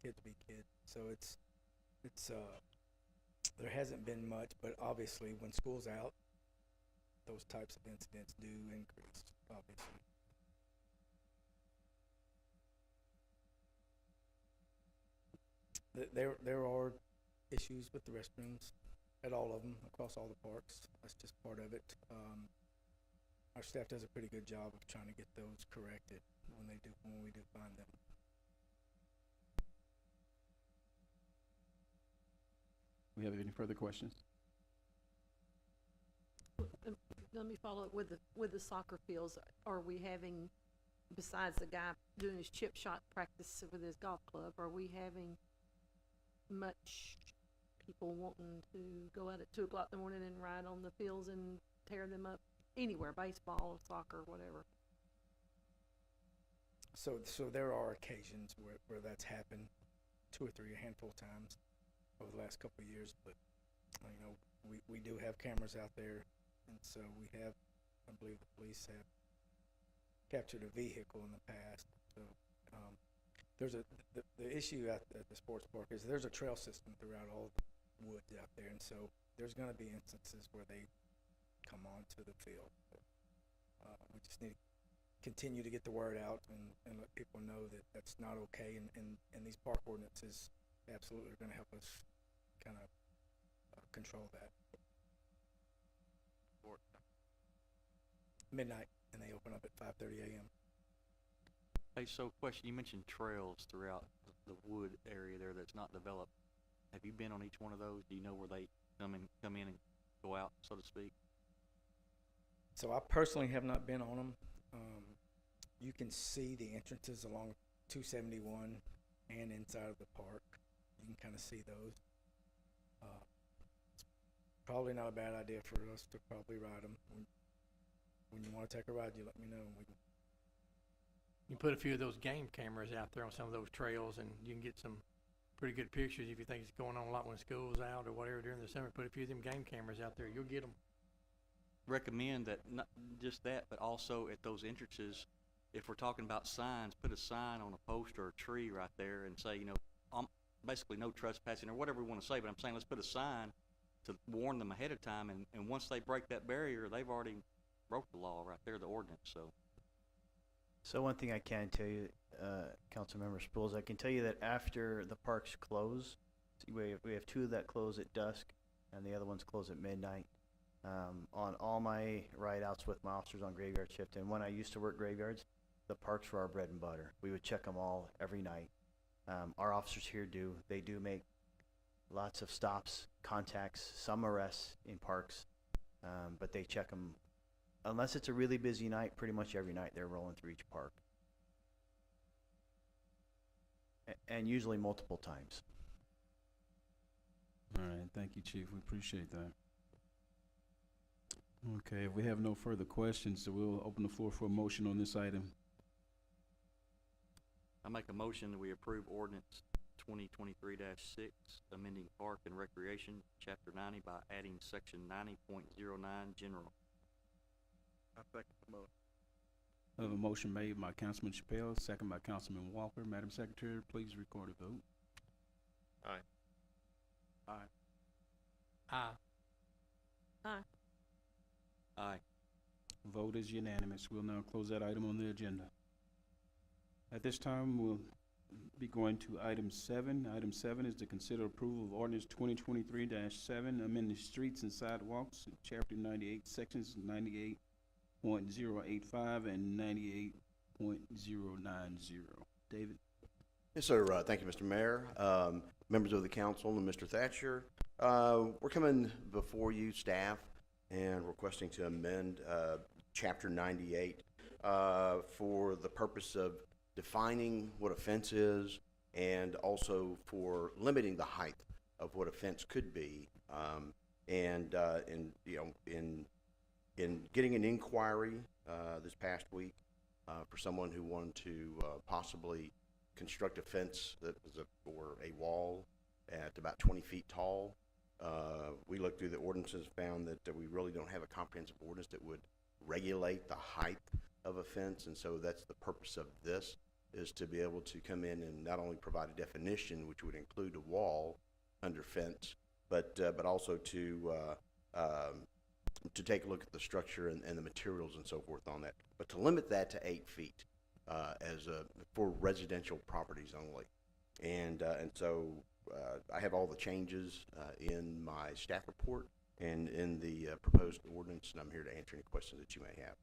Speaker 5: kids be kids. So it's there hasn't been much, but obviously when school's out, those types of incidents do increase, obviously. There are issues with the restrooms at all of them, across all the parks. That's just part of it. Our staff does a pretty good job of trying to get those corrected when we do find them.
Speaker 1: We have any further questions?
Speaker 12: Let me follow up with the soccer fields. Are we having, besides the guy doing his chip shot practice with his golf club, are we having much people wanting to go out at 2 o'clock in the morning and ride on the fields and tear them up anywhere, baseball, soccer, whatever?
Speaker 5: So there are occasions where that's happened, 2 or 3, a handful of times over the last couple of years, but we do have cameras out there and so we have, I believe the police have captured a vehicle in the past. So there's the issue at the sports park is there's a trail system throughout all the woods out there, and so there's going to be instances where they come onto the field. But, we just need to continue to get the word out and let people know that that's not okay, and these park ordinances absolutely are going to help us kind of control that. Midnight, and they open up at 5:30 a.m.
Speaker 3: Hey, so question, you mentioned trails throughout the wood area there that's not developed. Have you been on each one of those? Do you know where they come in and go out, so to speak?
Speaker 5: So I personally have not been on them. You can see the entrances along 271 and inside of the park. You can kind of see those. It's probably not a bad idea for us to probably ride them. When you want to take a ride, you let me know. And we can.
Speaker 2: You put a few of those game cameras out there on some of those trails, and you can get some pretty good pictures if you think it's going on a lot when school's out or whatever during the summer. Put a few of them game cameras out there. You'll get them.
Speaker 3: Recommend that, not just that, but also at those entrances, if we're talking about signs, put a sign on a post or a tree right there and say, basically no trespassing or whatever we want to say, but I'm saying let's put a sign to warn them ahead of time, and once they break that barrier, they've already broke the law right there, the ordinance, so.
Speaker 11: So one thing I can tell you, Councilmember Spools, I can tell you that after the parks close, we have two that close at dusk, and the other ones close at midnight. On all my ride-outs with my officers on graveyard shift, and when I used to work graveyards, the parks were our bread and butter. We would check them all every night. Our officers here they do make lots of stops, contacts, some arrests in parks, but they check them. Unless it's a really busy night, pretty much every night they're rolling through each park. And usually multiple times.
Speaker 1: All right, thank you, Chief. We appreciate that. Okay, if we have no further questions, so we'll open the floor for a motion on this item.
Speaker 3: I make a motion that we approve ordinance 2023-6, amending Park and Recreation, Chapter 90 by adding Section 90.09 General.
Speaker 8: I second the motion.
Speaker 1: I have a motion made by Councilman Chappelle, second by Councilman Walker. Madam Secretary, please record a vote.
Speaker 8: Aye.
Speaker 2: Aye.
Speaker 12: Aye.
Speaker 3: Aye.
Speaker 1: Vote is unanimous. We'll now close that item on the agenda. At this time, we'll be going to item 7. Item 7 is to consider approval of ordinance 2023-7, amending streets and sidewalks, chapter 98, sections 98.085 and 98.090. David?
Speaker 13: Yes, sir. Thank you, Mr. Mayor, members of the council, and Mr. Thatcher. We're coming before you, staff, and requesting to amend Chapter 98 for the purpose of defining what a fence is and also for limiting the height of what a fence could be. In getting an inquiry this past week for someone who wanted to possibly construct a fence that was or a wall at about 20 feet tall. We looked through the ordinances, found that we really don't have a comprehensive ordinance that would regulate the height of a fence, and so that's the purpose of this, is to be able to come in and not only provide a definition, which would include a wall under fence, but also to take a look at the structure and the materials and so forth on that, but to limit that to 8 feet for residential properties only, and so I have all the changes in my staff report and in the proposed ordinance, and I'm here to answer any questions that you may have.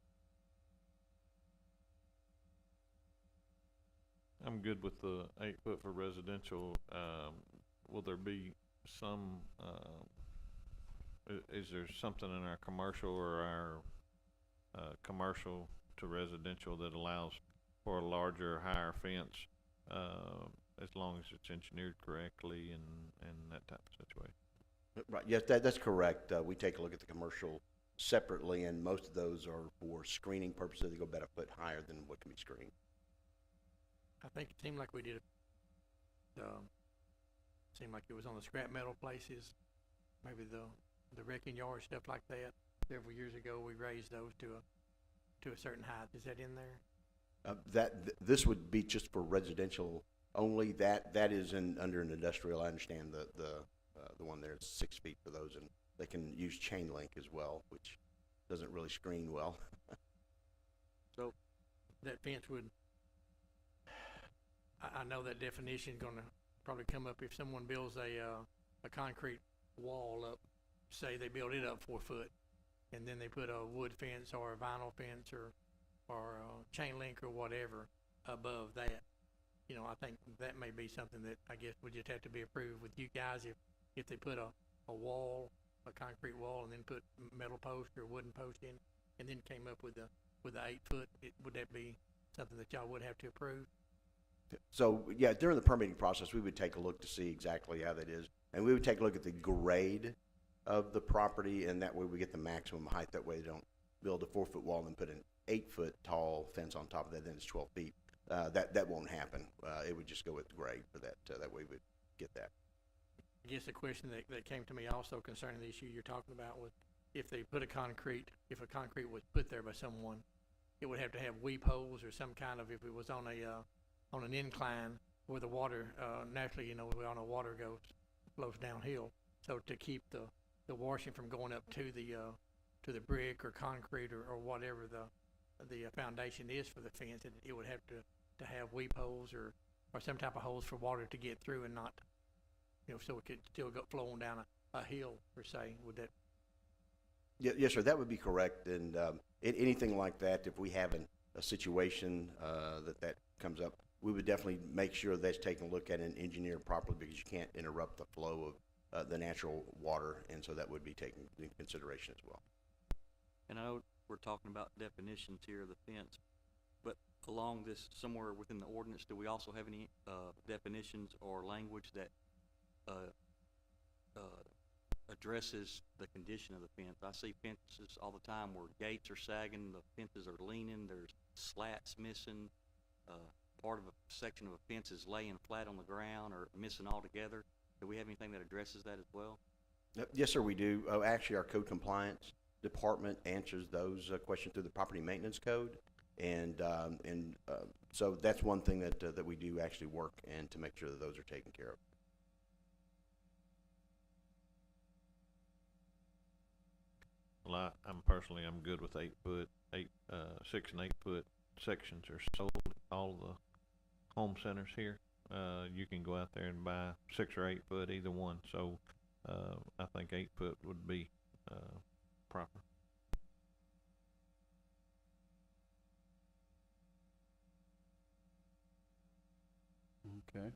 Speaker 7: I'm good with the 8 foot for residential. Will there be some, is there something in our commercial or our commercial to residential that allows for a larger, higher fence, as long as it's engineered correctly and that type of situation?
Speaker 13: Right, yes, that's correct. We take a look at the commercial separately, and most of those are for screening purposes. They go about a foot higher than what can be screened.
Speaker 2: I think it seemed like we did seemed like it was on the scrap metal places, maybe the wrecking yard, stuff like that. several years ago, we raised those to a certain height. Is that in there?
Speaker 13: This would be just for residential only. That is under an industrial. I understand the one there is 6 feet for those, and they can use chain link as well, which doesn't really screen well.
Speaker 2: So that fence would, I know that definition gonna probably come up if someone builds a concrete wall up, say they build it up 4 foot, and then they put a wood fence or a vinyl fence or chain link or whatever above that. You know, I think that may be something that I guess would just have to be approved with you guys if they put a wall, a concrete wall, and then put metal post or wooden post in, and then came up with the 8 foot. Would that be something that y'all would have to approve?
Speaker 13: So, yeah, during the permitting process, we would take a look to see exactly how that is. And we would take a look at the grade of the property, and that way we get the maximum height. That way they don't build a 4 foot wall and put an 8 foot tall fence on top of that, then it's 12 feet. That won't happen. It would just go with the grade for that. That way we would get that.
Speaker 2: I guess the question that came to me also concerning the issue you're talking about was if they put if a concrete was put there by someone, it would have to have weep holes or some kind of, if it was on an incline where the water, naturally, you know, we all know water flows downhill. So to keep the washing from going up to the brick or concrete or whatever the foundation is for the fence, it would have to have weep holes or some type of holes for water to get through and not, you know, so it could still go flowing down a hill per se. Would that?
Speaker 13: Yes, sir. That would be correct. And anything like that, if we have a situation that comes up, we would definitely make sure that's taken a look at and engineered properly, because you can't interrupt the flow of the natural water, and so that would be taken into consideration as well.
Speaker 3: And I know we're talking about definitions here of the fence, but along this, somewhere within the ordinance, do we also have any definitions or language that addresses the condition of the fence? I see fences all the time where gates are sagging, the fences are leaning, there's slats missing, part of a section of a fence is laying flat on the ground or missing altogether. Do we have anything that addresses that as well?
Speaker 13: Yes, sir, we do. Actually, our code compliance department answers those questions through the property maintenance code, and so that's one thing that we do actually work and to make sure that those are taken care of.
Speaker 7: Well, I'm good with 8 foot, 6 and 8 foot sections are sold at all the home centers here. You can go out there and buy 6 or 8 foot, either one. So I think 8 foot would be proper.
Speaker 1: Okay.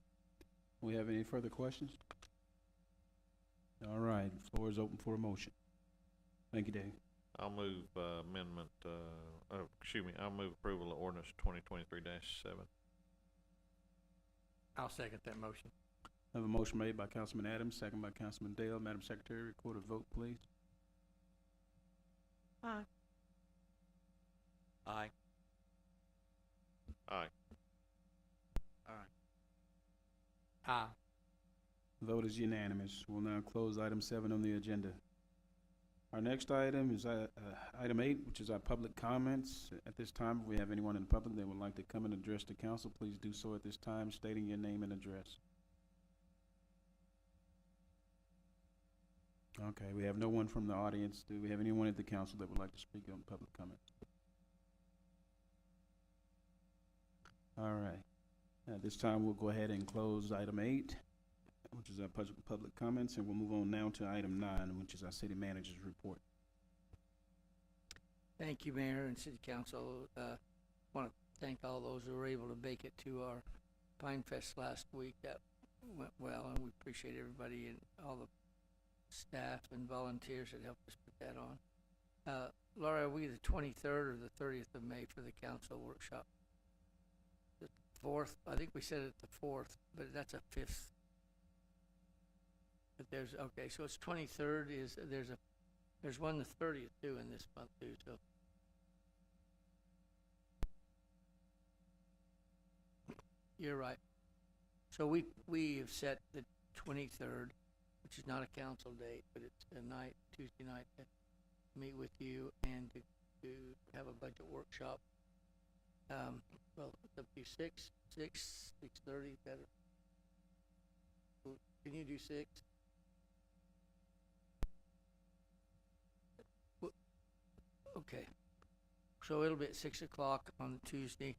Speaker 1: We have any further questions? All right, floor is open for a motion. Thank you, Dave.
Speaker 7: I'll move I'll move approval of ordinance 2023-7.
Speaker 2: I'll second that motion.
Speaker 1: I have a motion made by Councilman Adams, second by Councilman Dale. Madam Secretary, record a vote, please.
Speaker 12: Aye.
Speaker 3: Aye.
Speaker 7: Aye.
Speaker 2: Aye.
Speaker 1: Vote is unanimous. We'll now close item 7 on the agenda. Our next item is item 8, which is our public comments. At this time, if we have anyone in the public that would like to come and address the council, please do so at this time, stating your name and address. Okay, we have no one from the audience. Do we have anyone at the council that would like to speak on public comment? All right. At this time, we'll go ahead and close item 8, which is our public comments, and we'll move on now to item 9, which is our city manager's report.
Speaker 6: Thank you, Mayor and City Council. Want to thank all those who were able to make it to our Pine Fest last week. That went well, and we appreciate everybody and all the staff and volunteers that helped us put that on. Laura, are we the 23rd or the 30th of May for the council workshop? The 4th? I think we said it the 4th, but that's a 5th. But okay, so it's 23rd there's one the 30th too in this month too, so. You're right. So we have set the 23rd, which is not a council date, but it's a night, Tuesday night, meet with you and to have a budget workshop. Well, it's up to 6:30, better. Can you do 6? Okay. So it'll be at 6 o'clock on Tuesday,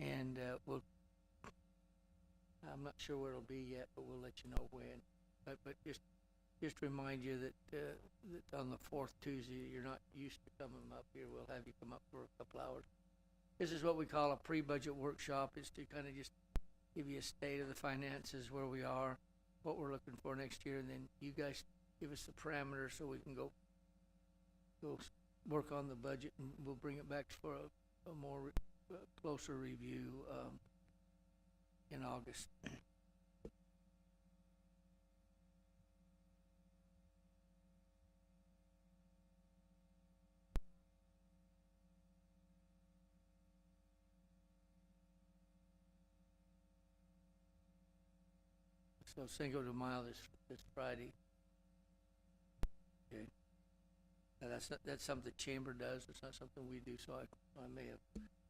Speaker 6: and I'm not sure where it'll be yet, but we'll let you know when. But just remind you that that on the fourth Tuesday, you're not used to coming up here. We'll have you come up for a couple hours. This is what we call a pre-budget workshop. Is to kind of just give you a state of the finances, where we are, what we're looking for next year, and then you guys give us the parameters so we can go work on the budget, and we'll bring it back for a more closer review in August. So Cinco de Mayo this Friday. Okay. Now that's something the chamber does. It's not something we do, so I may have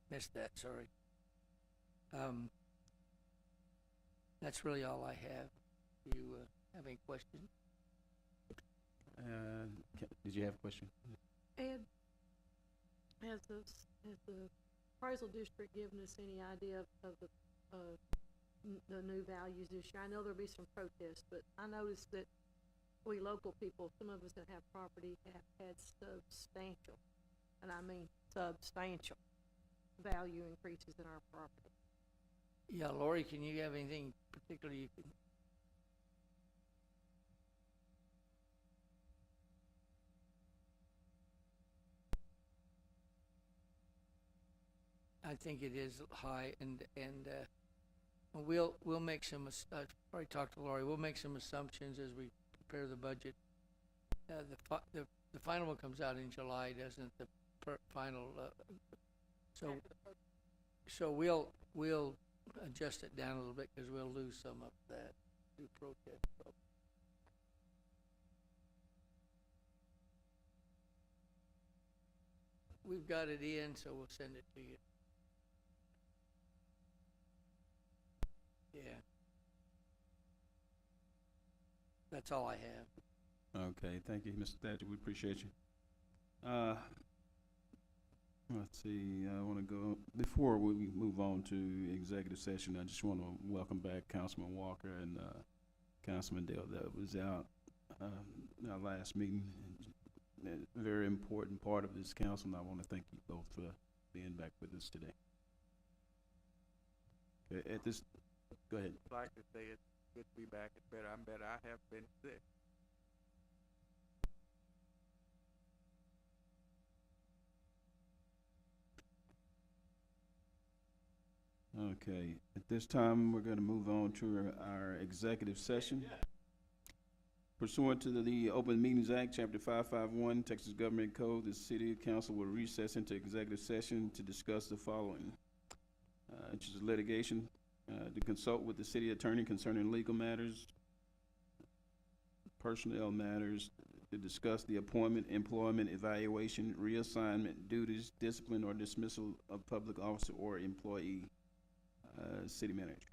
Speaker 6: missed that. Sorry. That's really all I have. Do you have any questions?
Speaker 1: Did you have a question?
Speaker 12: Ed, has the appraisal district given us any idea of the new values this year? I know there'll be some protests, but I noticed that we local people, some of us that have property, have had substantial, and I mean substantial, value increases in our property.
Speaker 6: Yeah, Lori, can you have anything particular you can? I think it is high, and we'll make some. I've already talked to Lori. We'll make some assumptions as we prepare the budget. The final one comes out in July, doesn't it? The final. So we'll adjust it down a little bit because we'll lose some of that due protest. So. We've got it in, so we'll send it to you. Yeah. That's all I have.
Speaker 1: Okay, thank you, Mr. Thatcher. We appreciate you. Let's see, I want to go, before we move on to executive session, I just want to welcome back Councilman Walker and Councilman Dale that was out in our last meeting. A very important part of this council, and I want to thank you both for being back with us today. Okay, at this, go ahead.
Speaker 8: I'd like to say it's good to be back. It's better. I'm better. I have been sick.
Speaker 1: Okay, at this time, we're going to move on to our executive session. Pursuant to the Open Meetings Act, Chapter 551, Texas Government Code, the City Council will recess into executive session to discuss the following. Which is litigation, to consult with the city attorney concerning legal matters, personnel matters, to discuss the appointment, employment, evaluation, reassignment, duties, discipline, or dismissal of public officer or employee, city manager.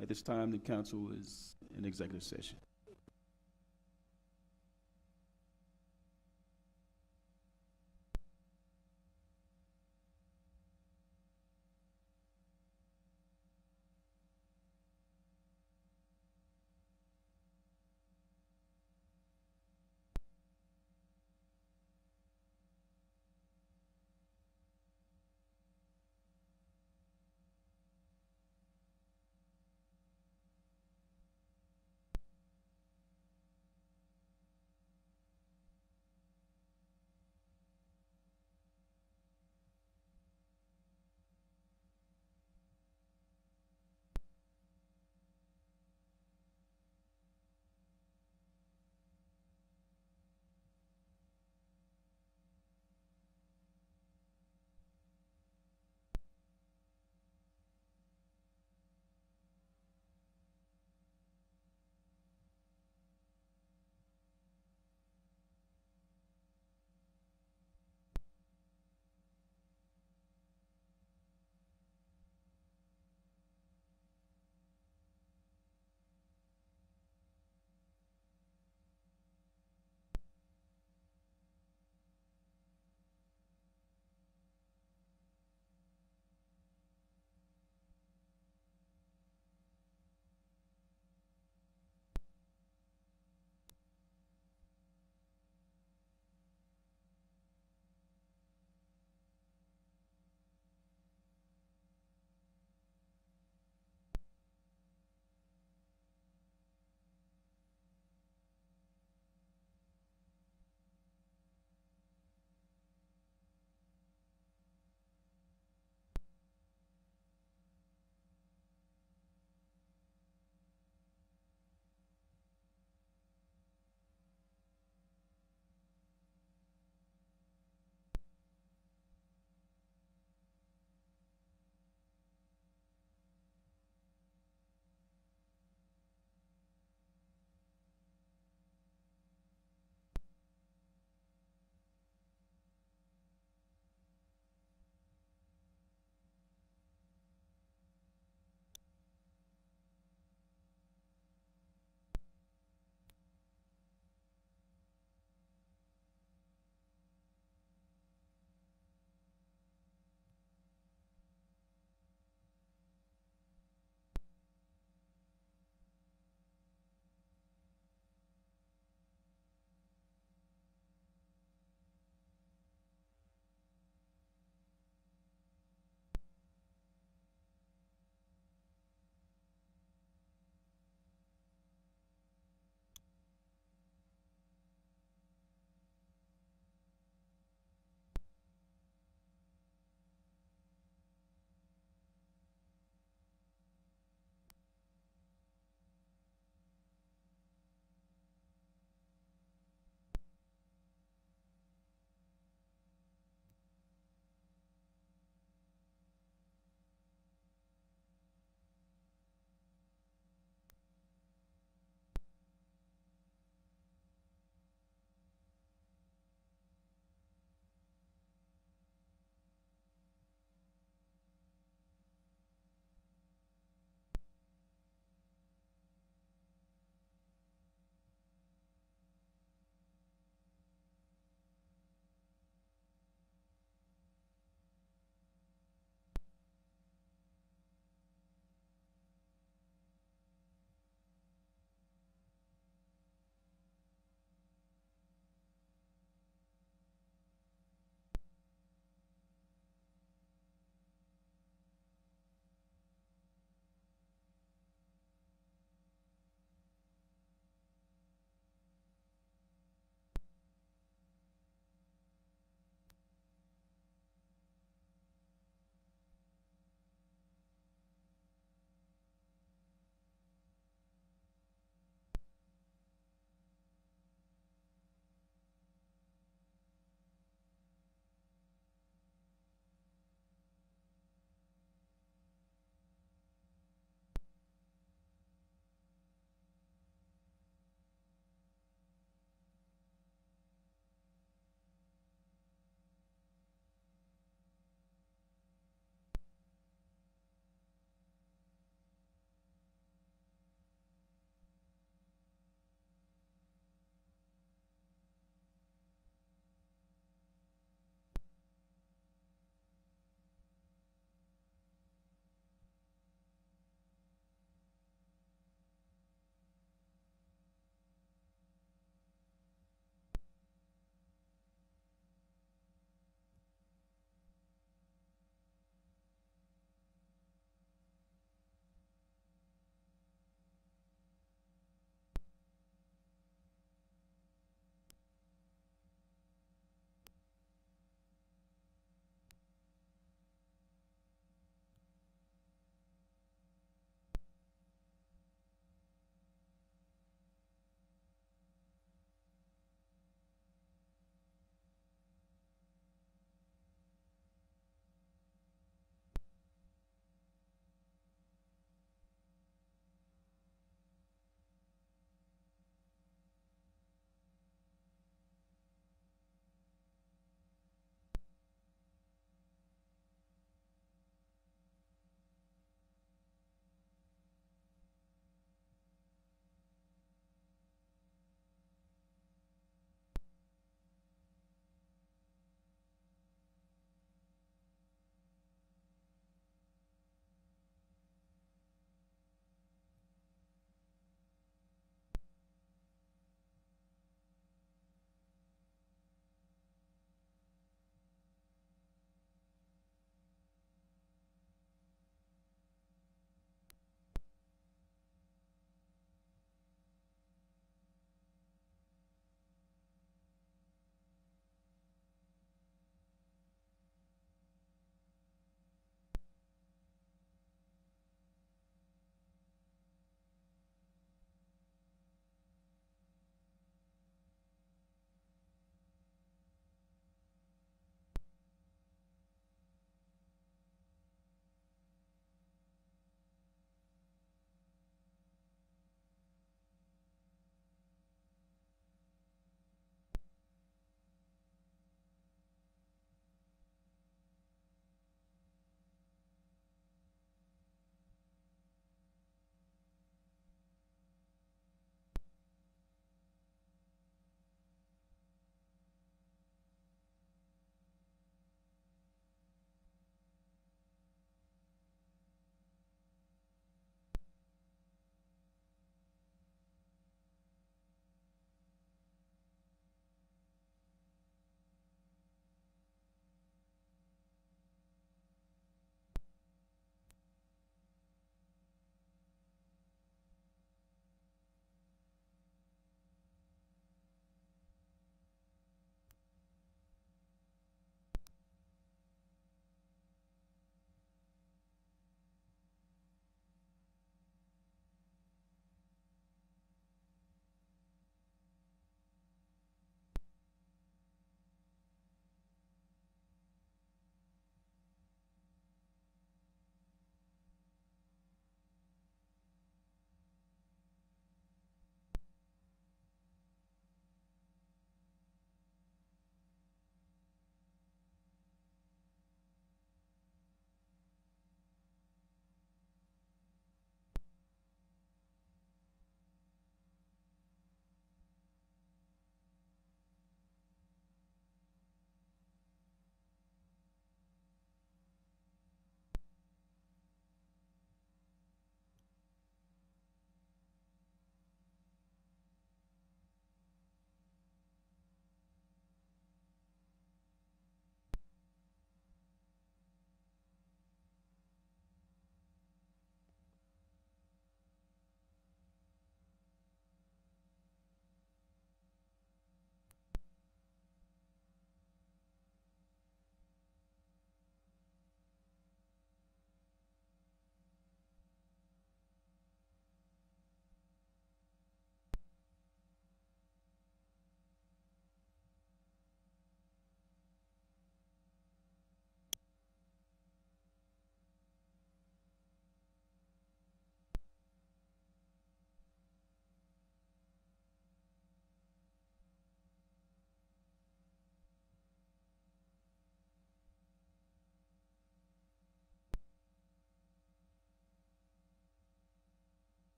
Speaker 1: At this time, the council is in executive session.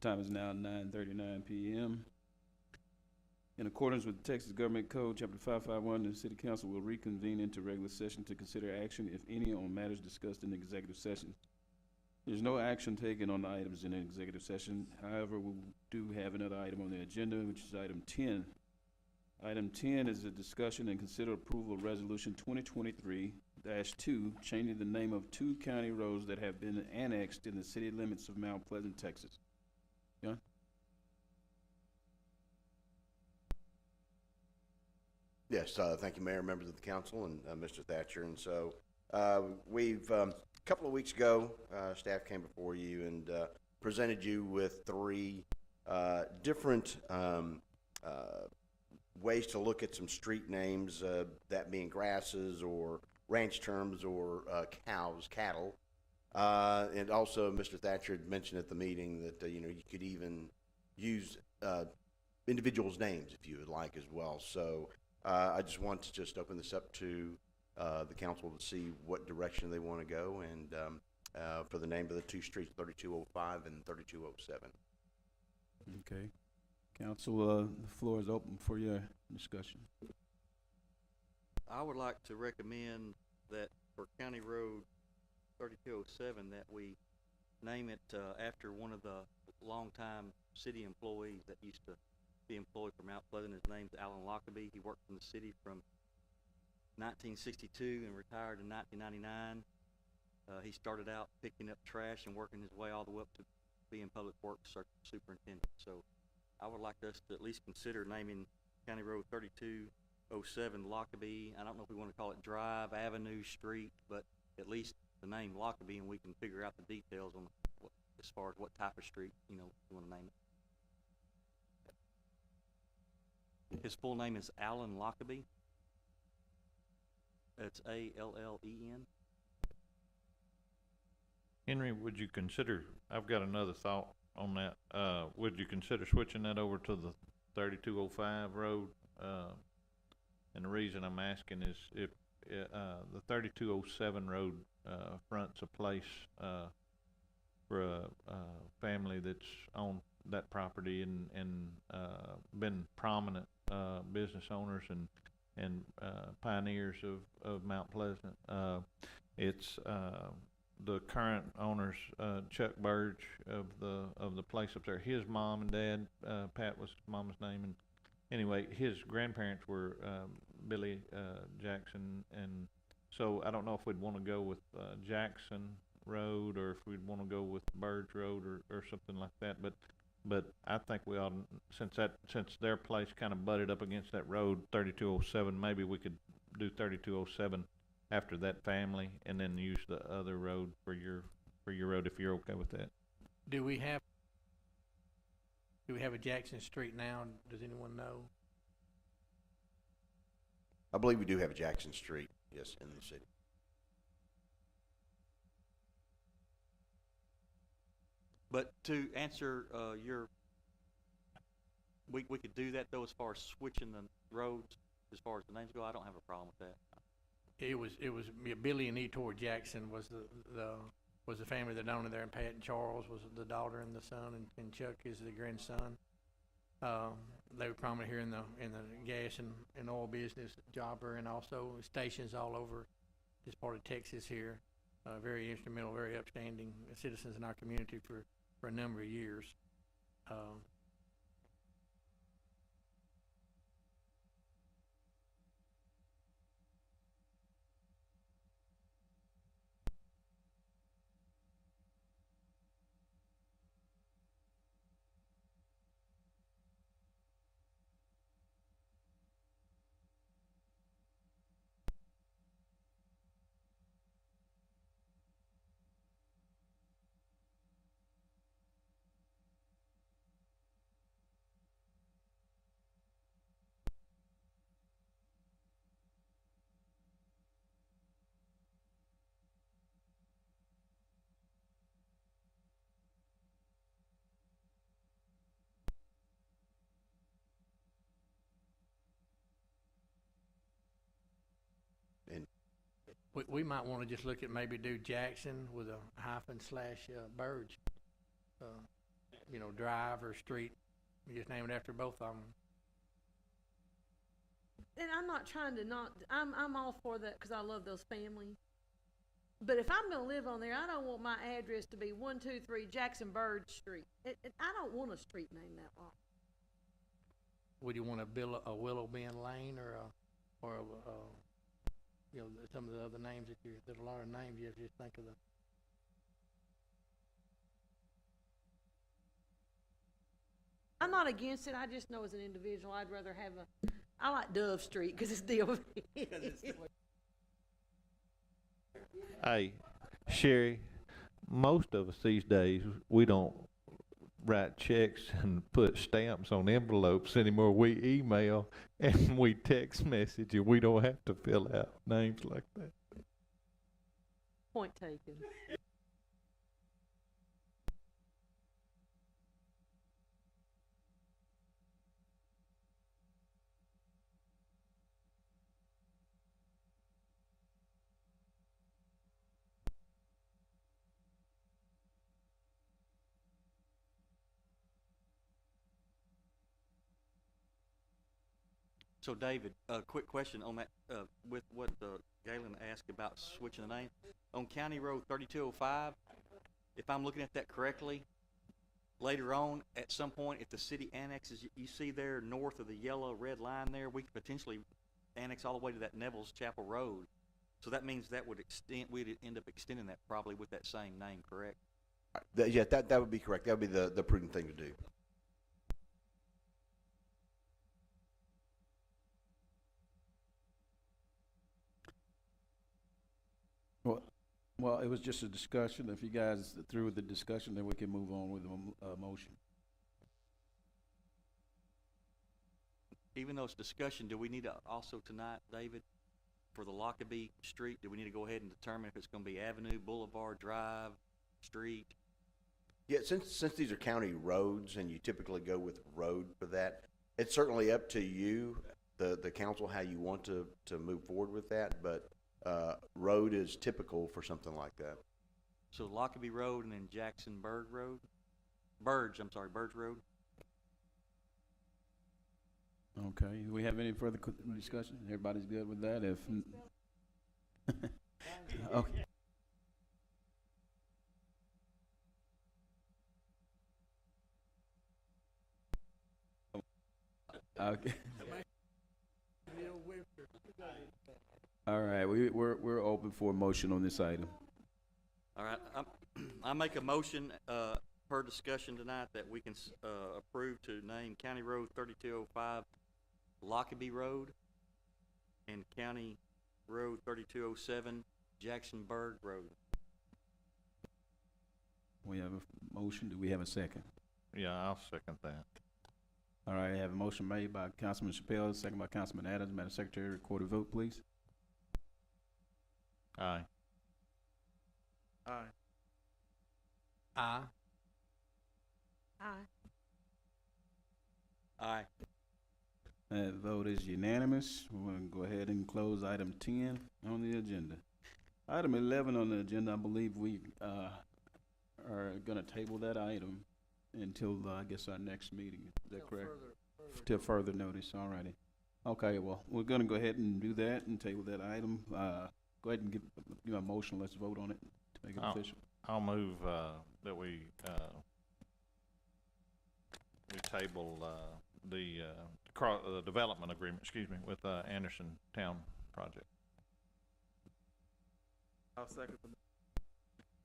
Speaker 1: time is now 9:39 p.m. In accordance with the Texas Government Code, Chapter 551, the City Council will reconvene into regular session to consider action, if any, on matters discussed in the executive session. There's no action taken on the items in the executive session. However, we do have another item on the agenda, which is item 10. Item 10 is a discussion and consider approval of Resolution 2023-2, changing the name of 2 county roads that have been annexed in the city limits of Mount Pleasant, Texas. John?
Speaker 13: Yes, thank you, Mayor, members of the council, and Mr. Thatcher. And so we've, a couple of weeks ago, staff came before you and presented you with 3 different ways to look at some street names, that being grasses or ranch terms or cows, cattle. And also, Mr. Thatcher had mentioned at the meeting that, you could even use individuals' names if you would like as well. So I just want to just open this up to the council to see what direction they want to go, and for the name of the 2 streets, 3205 and 3207.
Speaker 1: Okay. Council, the floor is open for your discussion.
Speaker 3: I would like to recommend that for County Road 3207, that we name it after one of the longtime city employees that used to be employed for Mount Pleasant. His name's Alan Lockerbie. He worked in the city from 1962 and retired in 1999. He started out picking up trash and working his way all the way up to being public works superintendent. So I would like us to at least consider naming County Road 3207 Lockerbie. I don't know if we want to call it Drive, Avenue, Street, but at least the name Lockerbie, and we can figure out the details on as far as what type of street, you want to name it. His full name is Alan Lockerbie. It's A-L-L-E-N.
Speaker 7: Henry, would you consider, I've got another thought on that, would you consider switching that over to the 3205 road? And the reason I'm asking is if the 3207 road fronts a place for a family that's on that property and been prominent business owners and pioneers of Mount Pleasant. It's the current owners, Chuck Burge of the place up there. His mom and dad, Pat was mama's name, and anyway, his grandparents were Billy Jackson, and so I don't know if we'd want to go with Jackson Road or if we'd want to go with Burge Road or something like that. But I think we ought, since their place kind of butted up against that road, 3207, maybe we could do 3207 after that family, and then use the other road for your road, if you're okay with that.
Speaker 2: Do we have a Jackson Street now? Does anyone know?
Speaker 13: I believe we do have a Jackson Street, yes, in the city.
Speaker 3: But to answer we could do that though, as far as switching the roads, as far as the names go. I don't have a problem with that.
Speaker 2: It was Billy and Etor Jackson was the family that owned it there, and Pat and Charles was the daughter and the son, and Chuck is the grandson. They were prominent here in the gas and oil business, jobber, and also stations all over this part of Texas here. Very instrumental, very upstanding citizens in our community for a number of years. We might want to just look at maybe do Jackson with a hyphen / Burge. drive or street. We just name it after both of them.
Speaker 12: And I'm not trying to not, I'm all for that, cause I love those families. But if I'm gonna live on there, I don't want my address to be 123 Jackson Bird Street. I don't want a street named that long.
Speaker 2: Would you want a Willow Bend Lane or some of the other names there's a lot of names, you have to just think of the.
Speaker 12: I'm not against it, I just know as an individual, I'd rather have I like Dove Street, cause it's DOV.
Speaker 7: Hey, Sherry, most of us these days, we don't write checks and put stamps on envelopes anymore. We email and we text message, and we don't have to fill out names like that.
Speaker 12: Point taken.
Speaker 3: So David, quick question on that, with what Galen asked about switching the name. On County Road 3205, if I'm looking at that correctly, later on, at some point, if the city annexes, you see there north of the yellow red line there, we could potentially annex all the way to that Neville's Chapel Road. So that means that we'd end up extending that probably with that same name, correct?
Speaker 13: Yeah, that would be correct. That would be the prudent thing to do.
Speaker 1: Well, it was just a discussion. If you guys are through with the discussion, then we can move on with a motion.
Speaker 3: Even though it's discussion, do we need to also tonight, David, for the Lockerbie Street, do we need to go ahead and determine if it's gonna be Avenue, Boulevard, Drive, Street?
Speaker 13: Yeah, since these are county roads and you typically go with road for that, it's certainly up to you, the council, how you want to move forward with that, but road is typical for something like that.
Speaker 3: So Lockerbie Road and then Jackson Bird Road? Burge Road.
Speaker 1: Okay, do we have any further discussion? Everybody's good with that? If okay. Okay. All right, we're open for a motion on this item.
Speaker 3: All right, I make a motion, per discussion tonight, that we can, approve to name County Road 3205 Lockerbie Road and County Road 3207 Jackson Bird Road.
Speaker 1: We have a motion. Do we have a second?
Speaker 7: Yeah, I'll second that.
Speaker 1: All right, I have a motion made by Councilman Chappelle, second by Councilman Adams. Madam Secretary, record a vote, please.
Speaker 7: Aye.
Speaker 8: Aye.
Speaker 2: Aye.
Speaker 12: Aye.
Speaker 3: Aye.
Speaker 1: That vote is unanimous. We're going to go ahead and close item 10 on the agenda. Item 11 on the agenda, I believe we are going to table that item until, I guess, our next meeting. Is that correct? Till further notice. All righty. Okay, well, we're going to go ahead and do that and table that item. Go ahead and give a motion. Let's vote on it to make it official.
Speaker 7: I'll move that we table the development agreement, with Anderson Town project.
Speaker 8: I'll second.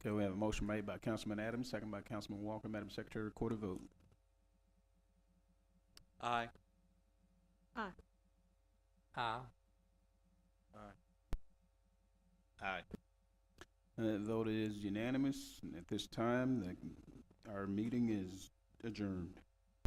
Speaker 1: Okay, we have a motion made by Councilman Adams, second by Councilman Walker. Madam Secretary, record a vote.
Speaker 3: Aye.
Speaker 12: Aye.
Speaker 2: Aye.
Speaker 7: Aye.
Speaker 1: The vote is unanimous. And at this time, our meeting is adjourned.